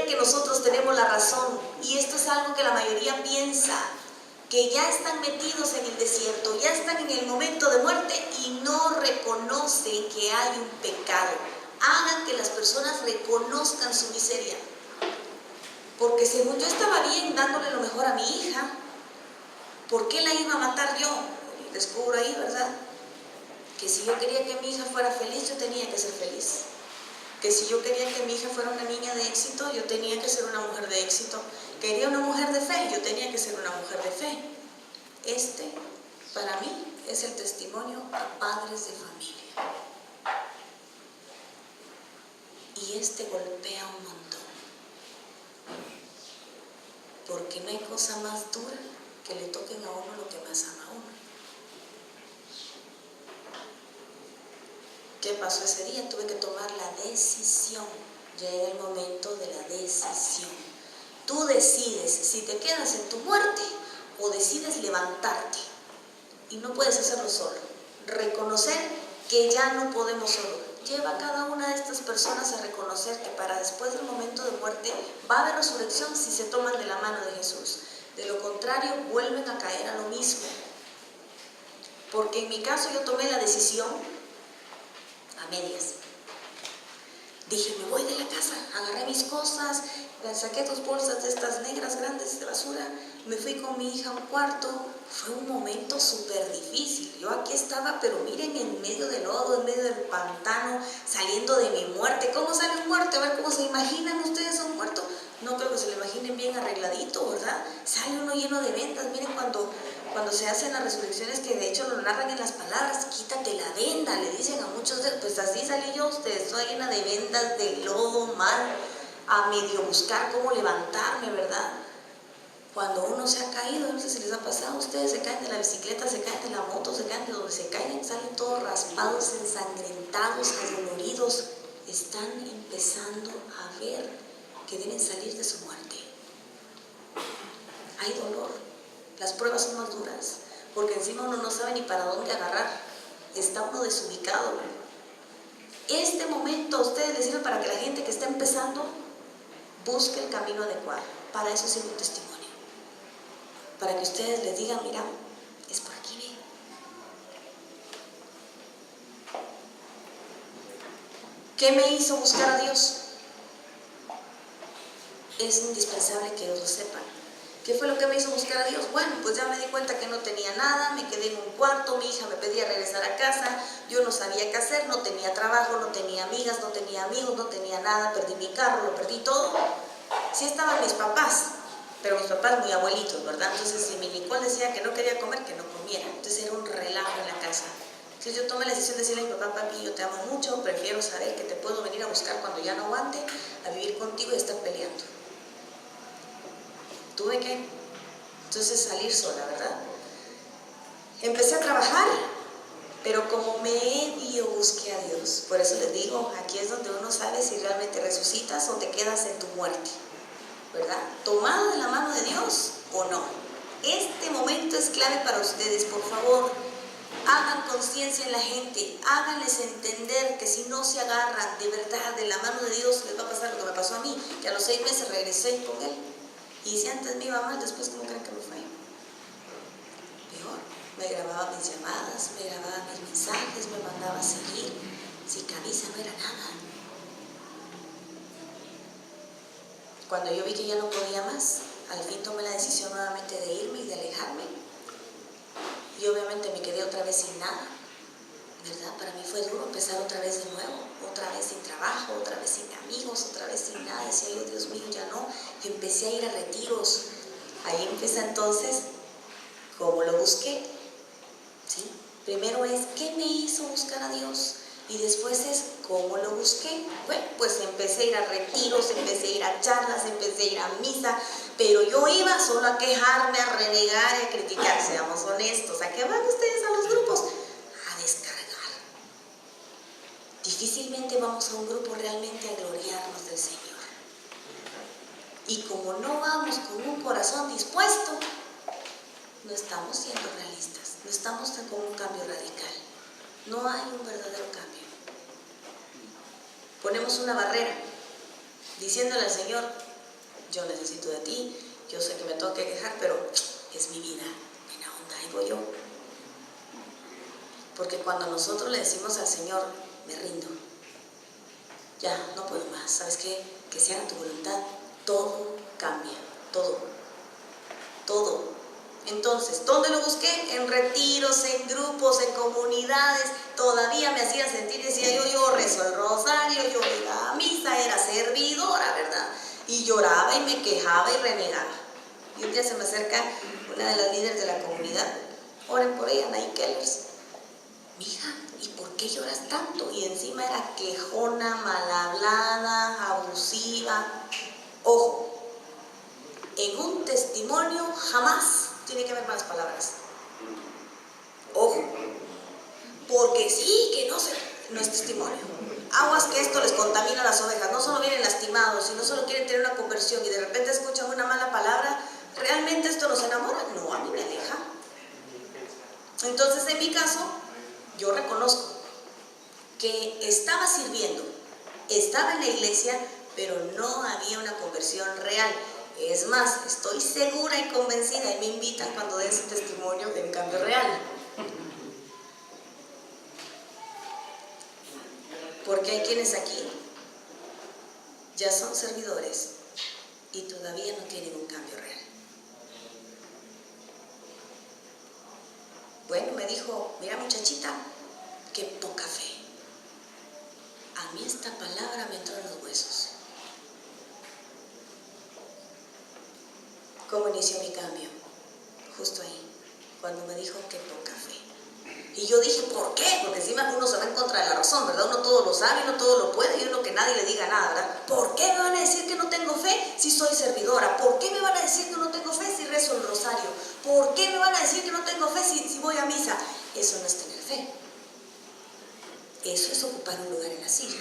que nosotros tenemos la razón. Y esto es algo que la mayoría piensa, que ya están metidos en el desierto, ya están en el momento de muerte y no reconocen que hay un pecado. Hagan que las personas reconozcan su miseria. Porque según yo estaba bien dándole lo mejor a mi hija, ¿por qué la iba a matar yo? Descubro ahí, ¿verdad? Que si yo quería que mi hija fuera feliz, yo tenía que ser feliz. Que si yo quería que mi hija fuera una niña de éxito, yo tenía que ser una mujer de éxito. Quería una mujer de fe, yo tenía que ser una mujer de fe. Este, para mí, es el testimonio a padres de familia. Y este golpea un montón. Porque no hay cosa más dura que le toquen a uno lo que más ama a uno. ¿Qué pasó ese día? Tuve que tomar la decisión. Llega el momento de la decisión. Tú decides si te quedas en tu muerte o decides levantarte. Y no puedes hacerlo solo. Reconocer que ya no podemos solo. Lleva a cada una de estas personas a reconocer que para después del momento de muerte va a haber resurrección si se toman de la mano de Jesús. De lo contrario, vuelven a caer a lo mismo. Porque en mi caso yo tomé la decisión a medias. Dije, me voy de la casa, agarré mis cosas, saqué 2 bolsas de estas negras grandes de basura, me fui con mi hija a un cuarto. Fue un momento súper difícil. Yo aquí estaba, pero miren, en medio del lodo, en medio del pantano, saliendo de mi muerte. ¿Cómo sale un muerto? A ver, ¿cómo se imaginan ustedes a un muerto? No creo que se lo imaginen bien arregladito, ¿verdad? Sale uno lleno de vendas. Miren, cuando se hacen las resurrecciones, que de hecho lo narran en las palabras, quítate la venda, le dicen a muchos, pues así salí yo, ustedes, estoy llena de vendas, de lodo, mal, a medio buscar cómo levantarme, ¿verdad? Cuando uno se ha caído, no sé si les ha pasado, ustedes se caen de la bicicleta, se caen de la moto, se caen de donde se caen, salen todos raspados, ensangrentados, adoloridos. Están empezando a ver que deben salir de su muerte. Hay dolor, las pruebas son más duras, porque encima uno no sabe ni para dónde agarrar, está uno desubicado. Este momento a ustedes les sirve para que la gente que está empezando busque el camino adecuado. Para eso sirve un testimonio. Para que ustedes les digan, mira, es por aquí, bien. ¿Qué me hizo buscar a Dios? Es indispensable que ellos lo sepan. ¿Qué fue lo que me hizo buscar a Dios? Bueno, pues ya me di cuenta que no tenía nada, me quedé en un cuarto, mi hija me pedía regresar a casa, yo no sabía qué hacer, no tenía trabajo, no tenía amigas, no tenía amigos, no tenía nada, perdí mi carro, lo perdí todo. Sí estaban mis papás, pero mis papás muy abuelitos, ¿verdad? Entonces si mi Nicole decía que no quería comer, que no comiera. Entonces era un relajo en la casa. Entonces yo tomé la decisión de decirle a mi papá, papi, yo te amo mucho, prefiero saber que te puedo venir a buscar cuando ya no aguante, a vivir contigo y estar peleando. Tuve que entonces salir sola, ¿verdad? Empecé a trabajar, pero como medio busqué a Dios. Por eso les digo, aquí es donde uno sabe si realmente resucitas o te quedas en tu muerte, ¿verdad? Tomado de la mano de Dios o no. Este momento es clave para ustedes, por favor. Hagan conciencia en la gente, háganles entender que si no se agarran de verdad de la mano de Dios, les va a pasar lo que me pasó a mí, que a los 6 meses regresé con Él. Y si antes me iba mal, después ¿cómo creen que me fue? Peor. Me grababa mis llamadas, me grababa mis mensajes, me mandaba a seguir. Sin camisa no era nada. Cuando yo vi que ya no podía más, al fin tomé la decisión nuevamente de irme y de alejarme. Y obviamente me quedé otra vez sin nada, ¿verdad? Para mí fue duro empezar otra vez de nuevo, otra vez sin trabajo, otra vez sin amigos, otra vez sin nada. Decía yo, Dios mío, ya no. Y empecé a ir a retiros. Ahí empieza entonces cómo lo busqué, ¿sí? Primero es, ¿qué me hizo buscar a Dios? Y después es cómo lo busqué. Bueno, pues empecé a ir a retiros, empecé a ir a charlas, empecé a ir a misa, pero yo iba solo a quejarme, a renegar y a criticar. Seamos honestos, ¿a qué van ustedes a los grupos? A descargar. Difícilmente vamos a un grupo realmente a gloriarnos del Señor. Y como no vamos con un corazón dispuesto, no estamos siendo realistas, no estamos con un cambio radical. No hay un verdadero cambio. Ponemos una barrera, diciéndole al Señor, yo necesito de ti, yo sé que me tengo que quejar, pero es mi vida, en la onda, ahí voy yo. Porque cuando nosotros le decimos al Señor, me rindo, ya, no puedo más, ¿sabes qué? Que se haga tu voluntad, todo cambia, todo. Entonces, ¿dónde lo busqué? En retiros, en grupos, en comunidades. Todavía me hacía sentir, decía yo rezo el rosario, yo iba a misa, era servidora, ¿verdad? Y lloraba y me quejaba y renegaba. Y un día se me acerca una de las líderes de la comunidad, oren por ella, Nay Kellers. Mija, ¿y por qué lloras tanto? Y encima era quejona, mal hablada, abusiva. Ojo, en un testimonio jamás tiene que haber malas palabras. Ojo, porque sí, que no es testimonio. Aguas que esto les contamina a las ovejas. No solo vienen lastimados, sino solo quieren tener una conversión y de repente escuchan una mala palabra. ¿Realmente esto los enamora? No, a mí me aleja. Entonces, en mi caso, yo reconozco que estaba sirviendo, estaba en la iglesia, pero no había una conversión real. Es más, estoy segura y convencida y me invitan cuando den su testimonio de un cambio real. Porque hay quienes aquí ya son servidores y todavía no tienen un cambio real. Bueno, me dijo, mira muchachita, qué poca fe. A mí esta palabra me entró en los huesos. ¿Cómo inició mi cambio? Justo ahí, cuando me dijo qué poca fe. Y yo dije, ¿por qué? Porque encima uno se va en contra de la razón, ¿verdad? Uno todo lo sabe, uno todo lo puede y uno que nadie le diga nada, ¿verdad? ¿Por qué me van a decir que no tengo fe si soy servidora? ¿Por qué me van a decir que no tengo fe si rezo el rosario? ¿Por qué me van a decir que no tengo fe si voy a misa? Eso no es tener fe. Eso es ocupar un lugar en la silla.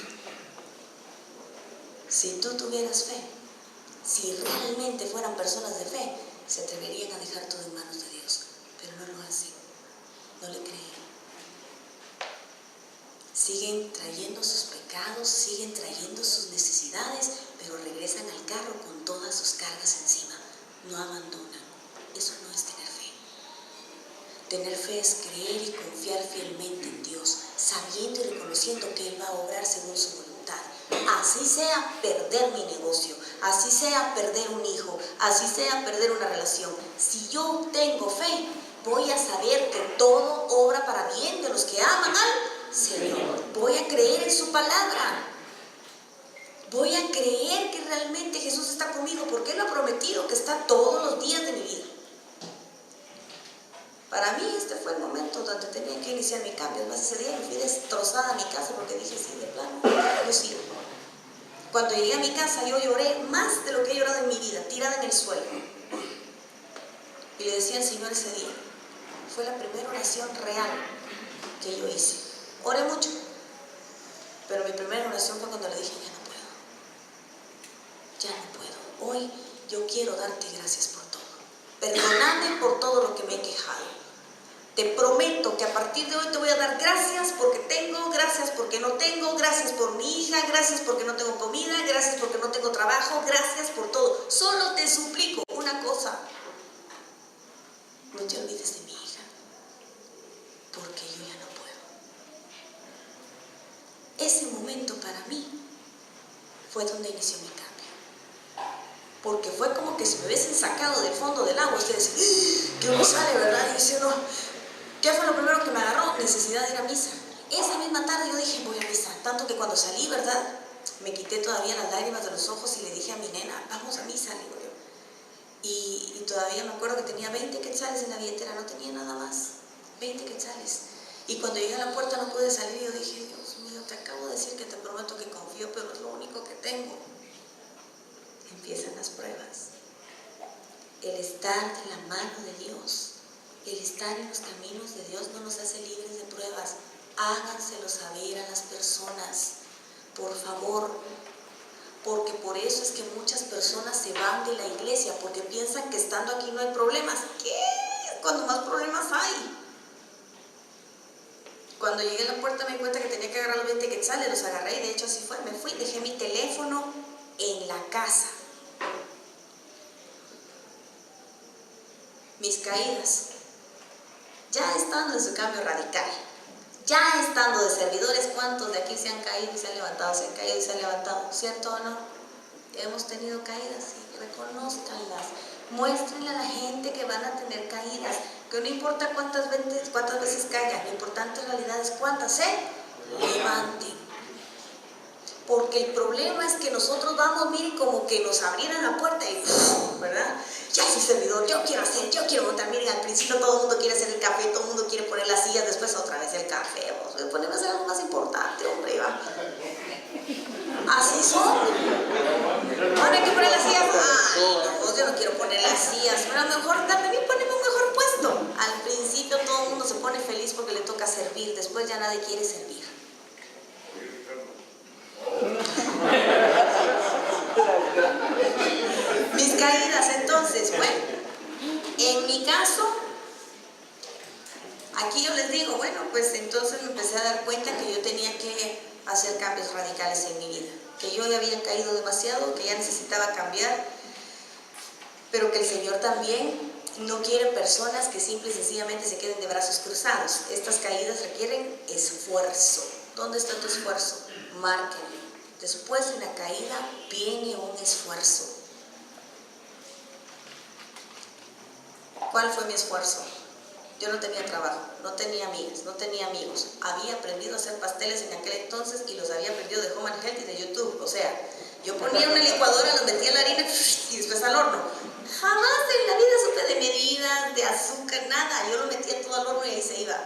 Si tú tuvieras fe, si realmente fueran personas de fe, se atreverían a dejar todo en manos de Dios, pero no lo hacen, no le creen. Siguen trayendo sus pecados, siguen trayendo sus necesidades, pero regresan al carro con todas sus cargas encima, no abandonan. Eso no es tener fe. Tener fe es creer y confiar fielmente en Dios, sabiendo y reconociendo que Él va a obrar según su voluntad. Así sea perder mi negocio, así sea perder un hijo, así sea perder una relación. Si yo tengo fe, voy a saber que todo obra para bien de los que aman al Señor. Voy a creer en su palabra. Voy a creer que realmente Jesús está conmigo porque Él lo ha prometido que está todos los días de mi vida. Para mí este fue el momento donde tenía que iniciar mi cambio. Además, ese día me fui destrozada a mi casa porque dije, sí, de plano, no sigo. Cuando llegué a mi casa yo lloré más de lo que he llorado en mi vida, tirada en el suelo. Y le decía al Señor ese día, fue la primera oración real que yo hice. Oré mucho, pero mi primera oración fue cuando le dije, ya no puedo. Hoy yo quiero darte gracias por todo. Perdóname por todo lo que me he quejado. Te prometo que a partir de hoy te voy a dar gracias porque tengo, gracias porque no tengo, gracias por mi hija, gracias porque no tengo comida, gracias porque no tengo trabajo, gracias por todo. Solo te suplico una cosa. No te olvides de mi hija, porque yo ya no puedo. Ese momento para mí fue donde inició mi cambio. Porque fue como que si me hubiesen sacado del fondo del agua. Ustedes dicen, que uno sale, ¿verdad? Y dice, no, ¿qué fue lo primero que me agarró? Necesidad de ir a misa. Esa misma tarde yo dije, voy a misa. Tanto que cuando salí, ¿verdad? Me quité todavía las lágrimas de los ojos y le dije a mi nena, vamos a misa, le digo yo. Y todavía me acuerdo que tenía 20 quetzales en la billetera, no tenía nada más. 20 quetzales. Y cuando llegué a la puerta no pude salir, yo dije, Dios mío, decir que te prometo que confío, pero es lo único que tengo. Empiezan las pruebas. El estar de la mano de Dios, el estar en los caminos de Dios no nos hace libres de pruebas. Háganselo saber a las personas, por favor, porque por eso es que muchas personas se van de la iglesia, porque piensan que estando aquí no hay problemas. ¿Qué? Cuando más problemas hay. Cuando llegué a la puerta me di cuenta que tenía que agarrar los 20 quetzales, los agarré y de hecho así fue. Me fui, dejé mi teléfono en la casa. Mis caídas, ya estando en su cambio radical, ya estando de servidores, ¿cuántos de aquí se han caído y se han levantado? Se han caído y se han levantado, ¿cierto o no? Hemos tenido caídas, sí, reconózcanlas, muéstrenle a la gente que van a tener caídas, que no importa cuántas veces caigan, lo importante en realidad es cuántas se levanten. Porque el problema es que nosotros vamos, miren, como que nos abrieran la puerta y, ¿verdad? Ya soy servidor, yo quiero montar. Miren, al principio todo el mundo quiere hacer el café, todo el mundo quiere poner las sillas, después otra vez el café. Ponemos a hacer algo más importante, hombre, va. Así son. Ahora hay que poner las sillas. No, yo no quiero poner las sillas, pero a lo mejor también ponemos un mejor puesto. Al principio todo el mundo se pone feliz porque le toca servir, después ya nadie quiere servir. Mis caídas, entonces, bueno, en mi caso, aquí yo les digo, bueno, pues entonces me empecé a dar cuenta que yo tenía que hacer cambios radicales en mi vida, que yo ya había caído demasiado, que ya necesitaba cambiar, pero que el Señor también no quiere personas que simple y sencillamente se queden de brazos cruzados. Estas caídas requieren esfuerzo. ¿Dónde está tu esfuerzo? Márquenlo. Después de una caída viene un esfuerzo. ¿Cuál fue mi esfuerzo? Yo no tenía trabajo, no tenía amigas, no tenía amigos. Había aprendido a hacer pasteles en aquel entonces y los había aprendido de Home and Healthy de YouTube. O sea, yo ponía una licuadora, los metía en la harina y después al horno. Jamás en la vida supe de medidas, de azúcar, nada. Yo lo metía todo al horno y ahí se iba.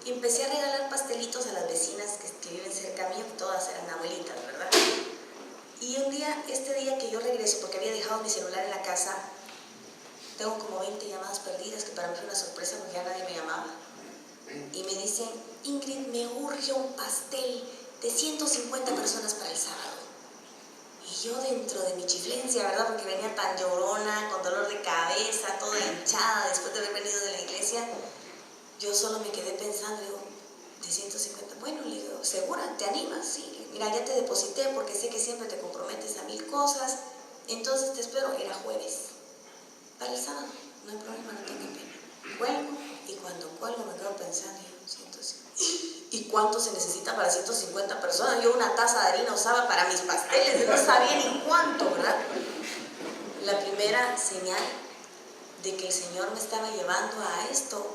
Y empecé a regalar pastelitos a las vecinas que viven cerca mío, que todas eran abuelitas, ¿verdad? Y un día, este día que yo regreso, porque había dejado mi celular en la casa, tengo como 20 llamadas perdidas, que para mí fue una sorpresa porque ya nadie me llamaba. Y me dicen, Ingrid, me urge un pastel de 150 personas para el sábado. Y yo dentro de mi chiflencia, ¿verdad? Porque venía tan llorona, con dolor de cabeza, toda hinchada, después de haber venido de la iglesia, yo solo me quedé pensando, digo, de 150, bueno, le digo, ¿segura? ¿Te animas? Sí, mira, ya te deposité porque sé que siempre te comprometes a 1000 cosas, entonces te espero, era jueves. Para el sábado, no hay problema, no tengo pena. Cuelgo, y cuando cuelgo me quedo pensando, ¿y cuánto se necesita para 150 personas? Yo una taza de harina usaba para mis pasteles, yo no sabía ni cuánto, ¿verdad? La primera señal de que el Señor me estaba llevando a esto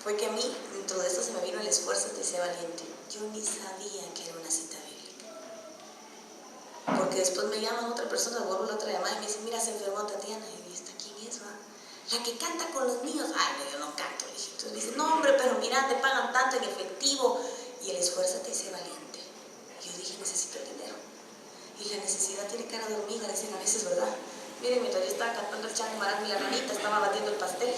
fue que a mí, dentro de esto se me vino el esfuerzo de ser valiente. Yo ni sabía que era una cita bíblica. Porque después me llaman otra persona, vuelvo a la otra llamada y me dice, mira, se enfermó Tatiana. Y yo, ¿quién es, va? La que canta con los niños. Ay, no, yo no canto. Entonces me dice, no, hombre, pero mira, te pagan tanto en efectivo. Y el esfuerzo te hace valiente. Yo dije, necesito el dinero. Y la necesidad tiene cara de hormiga, dicen a veces, ¿verdad? Miren, mientras yo estaba cantando el chango marasmo y la ranita, estaba batiendo el pastel.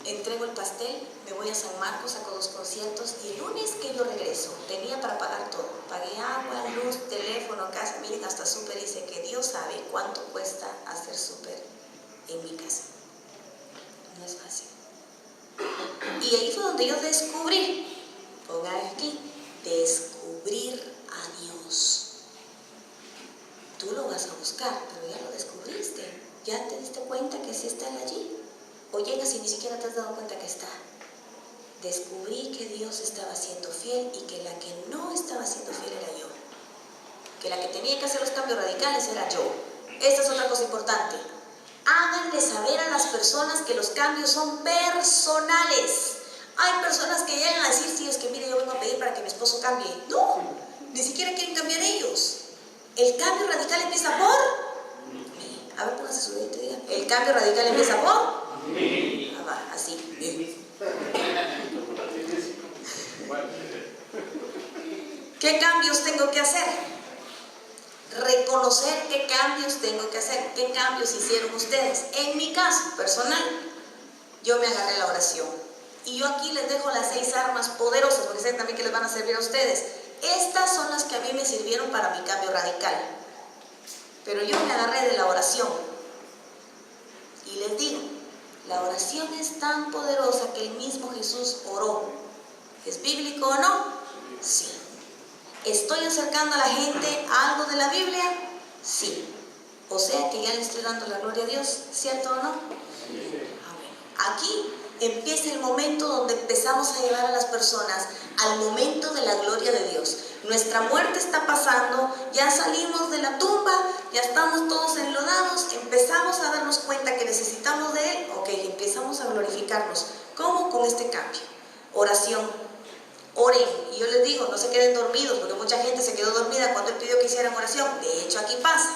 Entrego el pastel, me voy a San Marcos, saco 2 conciertos y el lunes que yo regreso, tenía para pagar todo. Pagué agua, luz, teléfono, casa. Miren, hasta súper dice que Dios sabe cuánto cuesta hacer súper en mi casa. No es fácil. Y ahí fue donde yo descubrí, pongan aquí, descubrir a Dios. Tú lo vas a buscar, pero ya lo descubriste. ¿Ya te diste cuenta que sí está allí? O llegas y ni siquiera te has dado cuenta que está. Descubrí que Dios estaba siendo fiel y que la que no estaba siendo fiel era yo. Que la que tenía que hacer los cambios radicales era yo. Esta es otra cosa importante. Háganle saber a las personas que los cambios son personales. Hay personas que llegan a decir, sí, es que mire, yo vengo a pedir para que mi esposo cambie. No, ni siquiera quieren cambiar ellos. El cambio radical empieza por... A ver, póngase su dedo y diga. El cambio radical empieza por... va, así. ¿Qué cambios tengo que hacer? Reconocer qué cambios tengo que hacer, qué cambios hicieron ustedes. En mi caso personal, yo me agarré a la oración. Y yo aquí les dejo las 6 armas poderosas, porque sé también que les van a servir a ustedes. Estas son las que a mí me sirvieron para mi cambio radical. Pero yo me agarré de la oración. Y les digo, la oración es tan poderosa que el mismo Jesús oró. ¿Es bíblico o no? Sí. ¿Estoy acercando a la gente a algo de la Biblia? Sí. O sea que ya le estoy dando la gloria a Dios, ¿cierto o no? Aquí empieza el momento donde empezamos a llevar a las personas al momento de la gloria de Dios. Nuestra muerte está pasando, ya salimos de la tumba, ya estamos todos enlodados, empezamos a darnos cuenta que necesitamos de Él. Ok, empezamos a glorificarnos. ¿Cómo? Con este cambio. Oración. Oren. Y yo les digo, no se queden dormidos, porque mucha gente se quedó dormida cuando Él pidió que hicieran oración. De hecho, aquí pasa.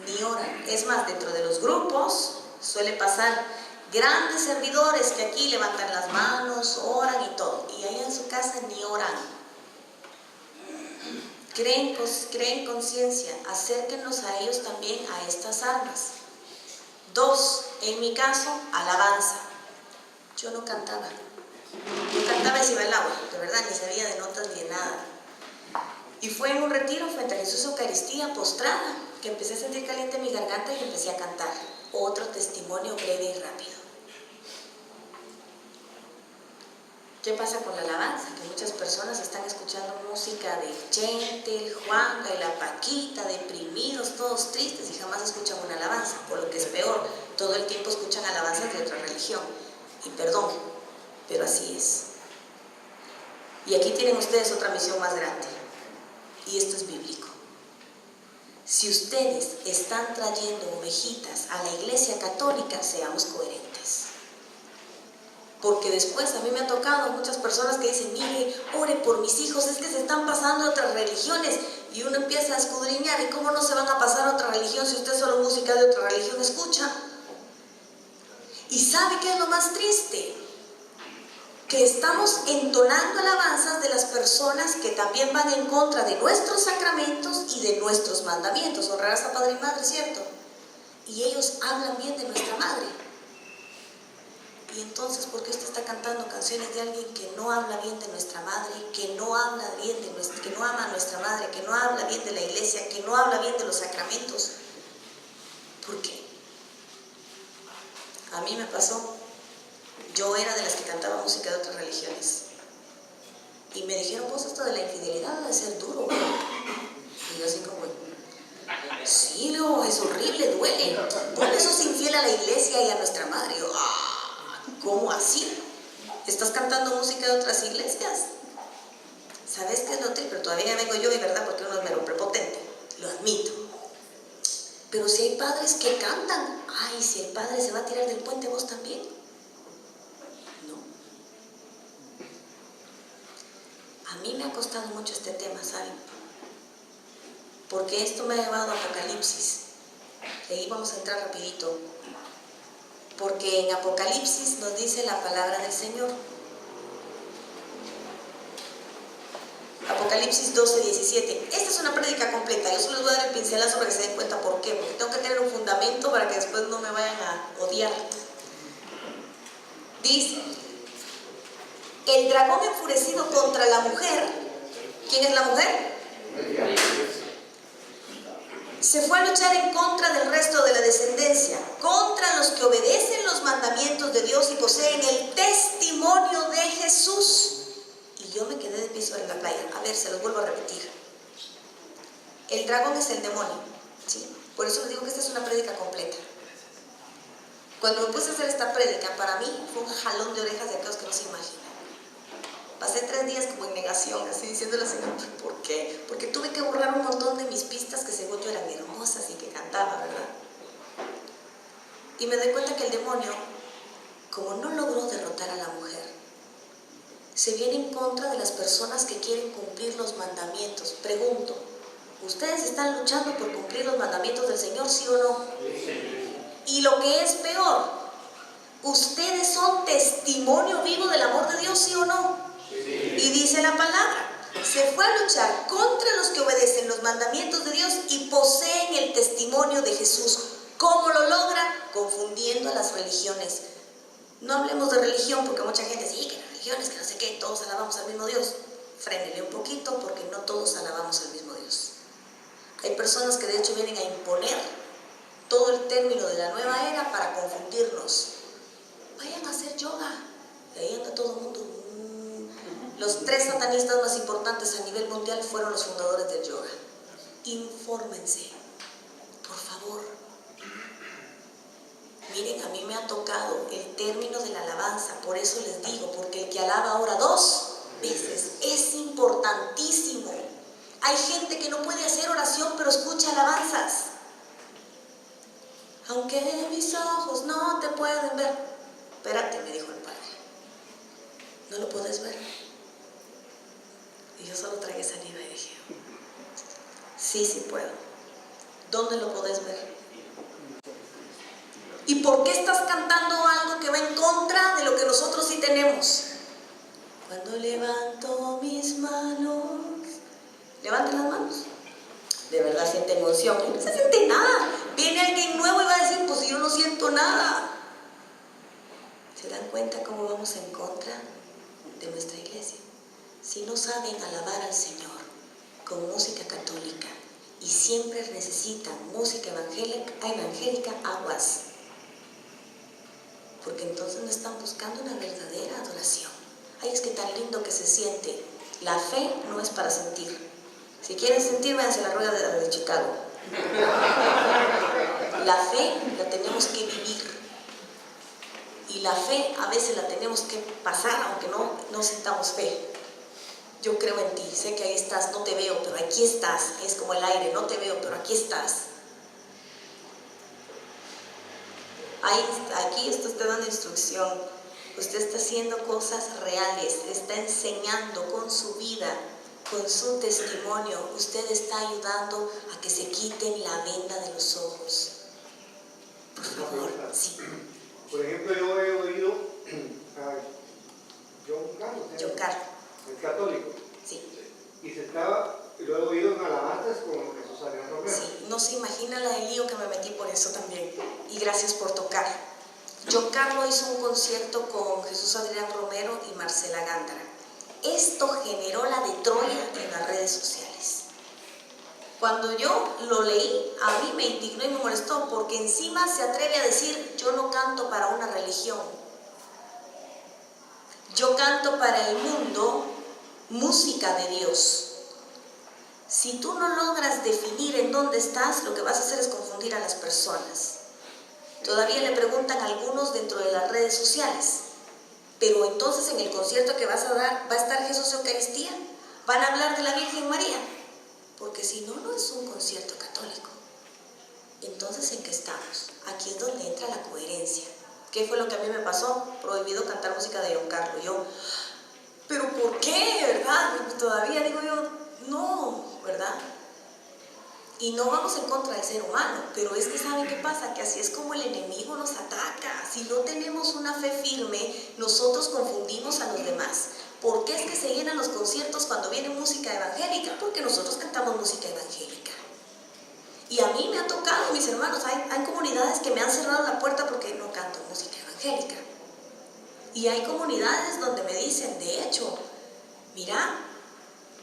Ni oran. Es más, dentro de los grupos suele pasar grandes servidores que aquí levantan las manos, oran y todo, y allá en su casa ni oran. Creen conciencia, acérquenos a ellos también, a estas armas. 2, en mi caso, alabanza. Yo no cantaba. Yo cantaba y se iba el agua, de verdad, ni sabía de notas ni de nada. Y fue en un retiro frente a Jesús Eucaristía, postrada, que empecé a sentir caliente mi garganta y empecé a cantar. Otro testimonio breve y rápido. ¿Qué pasa con la alabanza? Que muchas personas están escuchando música de Chente, el Juanca y la Paquita, deprimidos, todos tristes, y jamás escuchan una alabanza. O lo que es peor, todo el tiempo escuchan alabanzas de otra religión. Y perdón, pero así es. Y aquí tienen ustedes otra misión más grande. Y esto es bíblico. Si ustedes están trayendo ovejitas a la iglesia católica, seamos coherentes. Porque después a mí me ha tocado muchas personas que dicen, mire, ore por mis hijos, es que se están pasando a otras religiones. Y uno empieza a escudriñar, ¿y cómo no se van a pasar a otra religión si usted solo música de otra religión escucha? ¿Y sabe qué es lo más triste? Que estamos entonando alabanzas de las personas que también van en contra de nuestros sacramentos y de nuestros mandamientos. Honrarás a padre y madre, ¿cierto? Y ellos hablan bien de nuestra madre. Y entonces, ¿por qué usted está cantando canciones de alguien que no habla bien de nuestra madre, que no habla bien de que no ama a nuestra madre, que no habla bien de la iglesia, que no habla bien de los sacramentos? ¿Por qué? A mí me pasó. Yo era de las que cantaba música de otras religiones. Y me dijeron, pues esto de la infidelidad debe ser duro, ¿no? Y yo así como, sí, no, es horrible, duele. ¿Por qué sos infiel a la iglesia y a nuestra madre? Y yo, ¿cómo así? ¿Estás cantando música de otras iglesias? ¿Sabes qué es lo triste? Pero todavía vengo yo, y verdad, porque uno es mero prepotente, lo admito. Pero si hay padres que cantan, ay, si el padre se va a tirar del puente, ¿vos también? No. A mí me ha costado mucho este tema, ¿saben? Porque esto me ha llevado a Apocalipsis. Y ahí vamos a entrar rapidito. Porque en Apocalipsis nos dice la palabra del Señor. Apocalipsis 12:17. Esta es una prédica completa. Yo solo les voy a dar el pincelazo para que se den cuenta por qué. Porque tengo que tener un fundamento para que después no me vayan a odiar. Dice: el dragón enfurecido contra la mujer. ¿Quién es la mujer? Se fue a luchar en contra del resto de la descendencia, contra los que obedecen los mandamientos de Dios y poseen el testimonio de Jesús. Y yo me quedé de piso en la playa. A ver, se los vuelvo a repetir. El dragón es el demonio, ¿sí? Por eso les digo que esta es una prédica completa. Cuando me puse a hacer esta prédica, para mí fue un jalón de orejas de aquellos que no se imaginan. Pasé 3 días como en negación, así diciéndole al Señor, ¿por qué? Porque tuve que borrar un montón de mis pistas que según yo eran hermosas y que cantaba, ¿verdad? Y me doy cuenta que el demonio, como no logró derrotar a la mujer, se viene en contra de las personas que quieren cumplir los mandamientos. Pregunto, ¿ustedes están luchando por cumplir los mandamientos del Señor, sí o no? Y lo que es peor, ustedes son testimonio vivo del amor de Dios, ¿sí o no? Sí. Y dice la palabra, se fue a luchar contra los que obedecen los mandamientos de Dios y poseen el testimonio de Jesús. ¿Cómo lo logra? Confundiendo a las religiones. No hablemos de religión porque mucha gente dice, que las religiones, que no sé qué, todos alabamos al mismo Dios. Frénele un poquito porque no todos alabamos al mismo Dios. Hay personas que de hecho vienen a imponer todo el término de la nueva era para confundirnos. Vayan a hacer yoga. Y ahí anda todo el mundo. Los 3 satanistas más importantes a nivel mundial fueron los fundadores del yoga. Infórmense, por favor. Miren, a mí me ha tocado el término de la alabanza, por eso les digo, porque el que alaba ahora 2 veces es importantísimo. Hay gente que no puede hacer oración, pero escucha alabanzas. Aunque mis ojos no te pueden ver. Espérate, me dijo el padre. ¿No lo puedes ver? Y yo solo tragué saliva y dije, sí puedo. ¿Dónde lo puedes ver? ¿Y por qué estás cantando algo que va en contra de lo que nosotros sí tenemos? Cuando levanto mis manos, levanten las manos. De verdad siente emoción. No se siente nada. Viene alguien nuevo y va a decir, pues yo no siento nada. ¿Se dan cuenta cómo vamos en contra de nuestra iglesia? Si no saben alabar al Señor con música católica y siempre necesitan música evangélica, aguas. Porque entonces no están buscando una verdadera adoración. Ay, es que tan lindo que se siente. La fe no es para sentir. Si quieren sentir, váyanse a la rueda de Chicago. La fe la tenemos que vivir. Y la fe a veces la tenemos que pasar, aunque no sintamos fe. Yo creo en ti, sé que ahí estás, no te veo, pero aquí estás. Es como el aire, no te veo, pero aquí estás. Aquí esto está dando instrucción. Usted está haciendo cosas reales, está enseñando con su vida, con su testimonio. Usted está ayudando a que se quiten la venda de los ojos. Por favor, sí. Por ejemplo, yo he oído a John Carlos, el católico. Sí. Y lo he oído en alabanzas con Jesús Adrián Romero. Sí, no se imagina el lío que me metí por eso también. Y gracias por tocar. John Carlos hizo un concierto con Jesús Adrián Romero y Marcela Gándara. Esto generó la de Troya en las redes sociales. Cuando yo lo leí, a mí me indignó y me molestó, porque encima se atreve a decir, yo no canto para una religión. Yo canto para el mundo música de Dios. Si tú no logras definir en dónde estás, lo que vas a hacer es confundir a las personas. Todavía le preguntan a algunos dentro de las redes sociales, pero entonces en el concierto que vas a dar, ¿va a estar Jesús Eucaristía? ¿Van a hablar de la Virgen María? Porque si no, no es un concierto católico. Entonces, ¿en qué estamos? Aquí es donde entra la coherencia. ¿Qué fue lo que a mí me pasó? Prohibido cantar música de John Carlos. Yo, ¿pero por qué? ¿Verdad? Todavía digo yo, no, ¿verdad? Y no vamos en contra del ser humano, pero es que ¿saben qué pasa? Que así es como el enemigo nos ataca. Si no tenemos una fe firme, nosotros confundimos a los demás. ¿Por qué es que se llenan los conciertos cuando viene música evangélica? Porque nosotros cantamos música evangélica. Y a mí me ha tocado, mis hermanos, hay comunidades que me han cerrado la puerta porque no canto música evangélica. Y hay comunidades donde me dicen, de hecho, mira,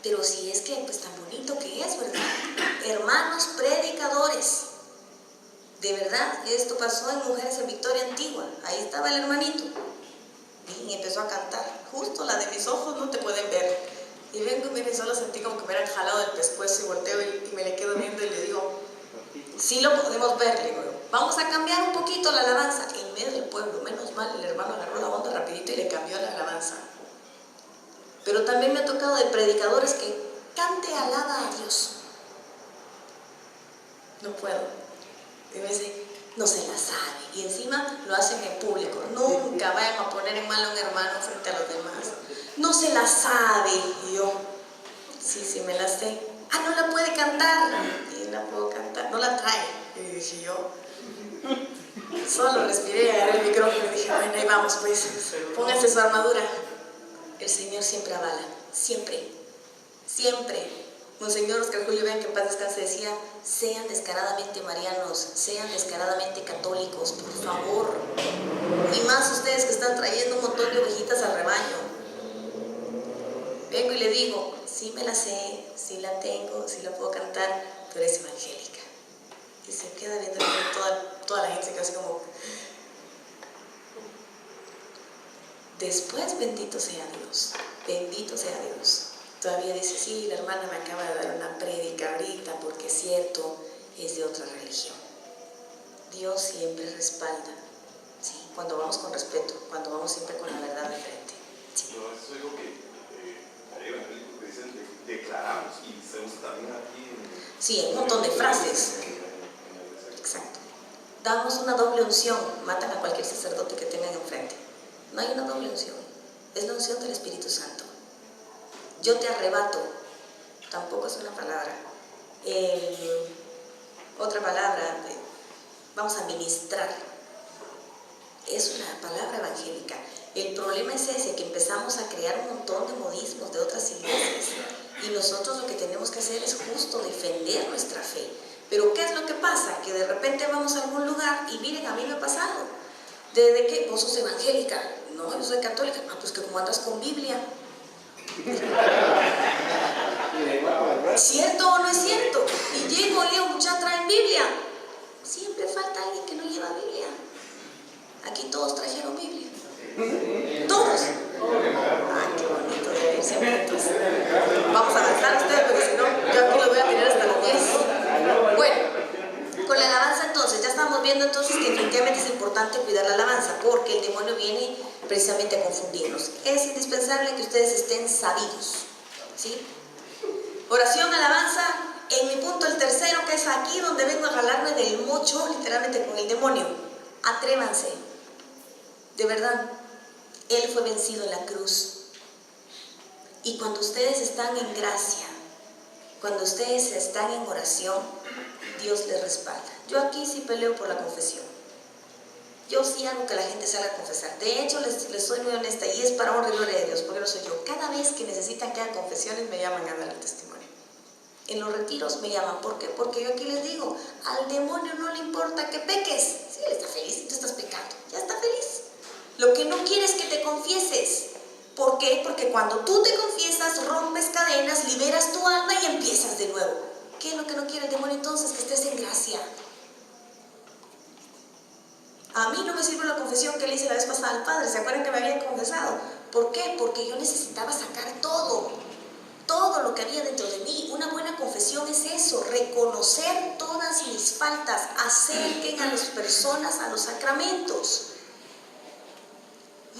pero si es que pues tan bonito que es, ¿verdad? Hermanos predicadores. De verdad, esto pasó en Mujeres en Victoria Antigua. Ahí estaba el hermanito. Y empezó a cantar. Justo la de mis ojos no te pueden ver. Y vengo y miren, solo sentí como que me hubieran jalado del pescuezo y volteo y me le quedo viendo y le digo, sí lo podemos ver, le digo, vamos a cambiar un poquito la alabanza. En medio del pueblo, menos mal, el hermano agarró la onda rapidito y le cambió la alabanza. Pero también me ha tocado de predicadores que cante alaba a Dios. No puedo. Y me dice, no se la sabe. Y encima lo hacen en público. Nunca vayan a poner en mal a un hermano frente a los demás. No se la sabe. Y yo, sí, me la sé. Ah, no la puede cantar. Y la puedo cantar. No la trae. Y dije yo, Solo respiré, agarré el micrófono y dije, bueno, ahí vamos pues, pónganse su armadura. El Señor siempre avala, siempre, siempre. Monseñor Oscar Julio, vean que en paz descanse, decía, sean descaradamente marianos, sean descaradamente católicos, por favor. Y más ustedes que están trayendo un montón de ovejitas al rebaño. Vengo y le digo, sí me la sé, sí la tengo, sí la puedo cantar, pero es evangélica. Y se queda viendo toda la gente, se queda así como... Después, bendito sea Dios, bendito sea Dios. Todavía dice, sí, la hermana me acaba de dar una prédica ahorita, porque es cierto, es de otra religión. Dios siempre respalda, ¿sí? Cuando vamos con respeto, cuando vamos siempre con la verdad de frente. ¿Sí? No, eso es lo que hay evangélicos que dicen, declaramos, y se usa también aquí en... Sí, hay un montón de frases. Exacto. Damos una doble unción, matan a cualquier sacerdote que tengan enfrente. No hay una doble unción, es la unción del Espíritu Santo. Yo te arrebato, tampoco es una palabra. Otra palabra, vamos a ministrar, es una palabra evangélica. El problema es ese, que empezamos a crear un montón de modismos de otras iglesias y nosotros lo que tenemos que hacer es justo defender nuestra fe. Pero ¿qué es lo que pasa? Que de repente vamos a algún lugar y miren, a mí me ha pasado. ¿Desde qué? ¿Vos sos evangélica? No, yo soy católica. Ah, pues que como andas con Biblia. ¿Cierto o no es cierto? Y llego, leo, muchachos traen Biblia. Siempre falta alguien que no lleva Biblia. Aquí todos trajeron Biblia. Todos. Ay, qué bonito de irse juntos. Vamos a avanzar ustedes, porque si no, yo aquí lo voy a mirar hasta las 10. Bueno. Con la alabanza entonces, ya estamos viendo entonces que definitivamente es importante cuidar la alabanza porque el demonio viene precisamente a confundirnos. Es indispensable que ustedes estén sabidos, ¿sí? Oración, alabanza, en mi punto el tercero, que es aquí donde vengo a jalarme del mocho, literalmente con el demonio. Atrévanse, de verdad, Él fue vencido en la cruz. Y cuando ustedes están en gracia, cuando ustedes están en oración, Dios les respalda. Yo aquí sí peleo por la confesión. Yo sí hago que la gente salga a confesar. De hecho, les soy muy honesta y es para honra y gloria de Dios, porque no soy yo. Cada vez que necesitan que haga confesiones me llaman a dar el testimonio. En los retiros me llaman. ¿Por qué? Porque yo aquí les digo, al demonio no le importa que peques. Si él está feliz y tú estás pecando, ya está feliz. Lo que no quiere es que te confieses. ¿Por qué? Porque cuando tú te confiesas, rompes cadenas, liberas tu alma y empiezas de nuevo. ¿Qué es lo que no quiere el demonio entonces? Que estés en gracia. A mí no me sirve la confesión que le hice la vez pasada al Padre. ¿Se acuerdan que me habían confesado? ¿Por qué? Porque yo necesitaba sacar todo lo que había dentro de mí. Una buena confesión es eso, reconocer todas mis faltas, acerquen a las personas a los sacramentos.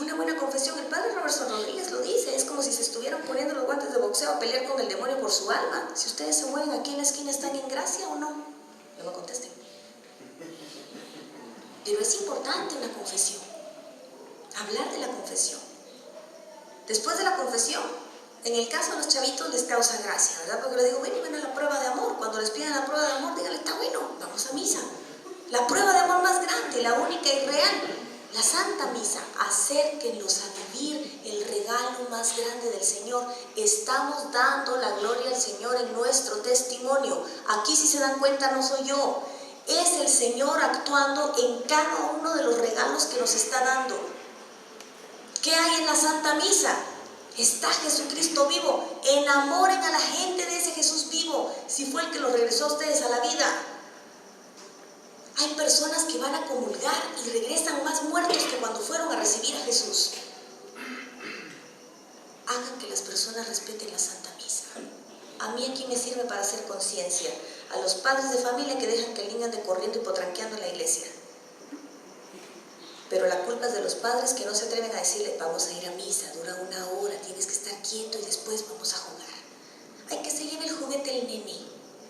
Una buena confesión, el Padre Robertson Rodríguez lo dice, es como si se estuvieran poniendo los guantes de boxeo a pelear con el demonio por su alma. Si ustedes se mueven aquí en la esquina, ¿están en gracia o no? No me contesten. Pero es importante una confesión, hablar de la confesión. Después de la confesión, en el caso de los chavitos les causa gracia, ¿verdad? Porque les digo, ven a la prueba de amor. Cuando les piden la prueba de amor, díganle, está bueno, vamos a misa. La prueba de amor más grande, la única y real, la Santa Misa. Acérquenlos a vivir el regalo más grande del Señor. Estamos dando la gloria al Señor en nuestro testimonio. Aquí, si se dan cuenta, no soy yo. Es el Señor actuando en cada uno de los regalos que nos está dando. ¿Qué hay en la Santa Misa? Está Jesucristo vivo. Enamoren a la gente de ese Jesús vivo, si fue el que los regresó a ustedes a la vida. Hay personas que van a comulgar y regresan más muertos que cuando fueron a recibir a Jesús. Hagan que las personas respeten la Santa Misa. A mí aquí me sirve para hacer conciencia. A los padres de familia que dejan que el niño ande corriendo y potranqueando en la iglesia. Pero la culpa es de los padres que no se atreven a decirle, vamos a ir a misa, dura 1 hora, tienes que estar quieto y después vamos a jugar. Ay, que se lleve el juguete el nene.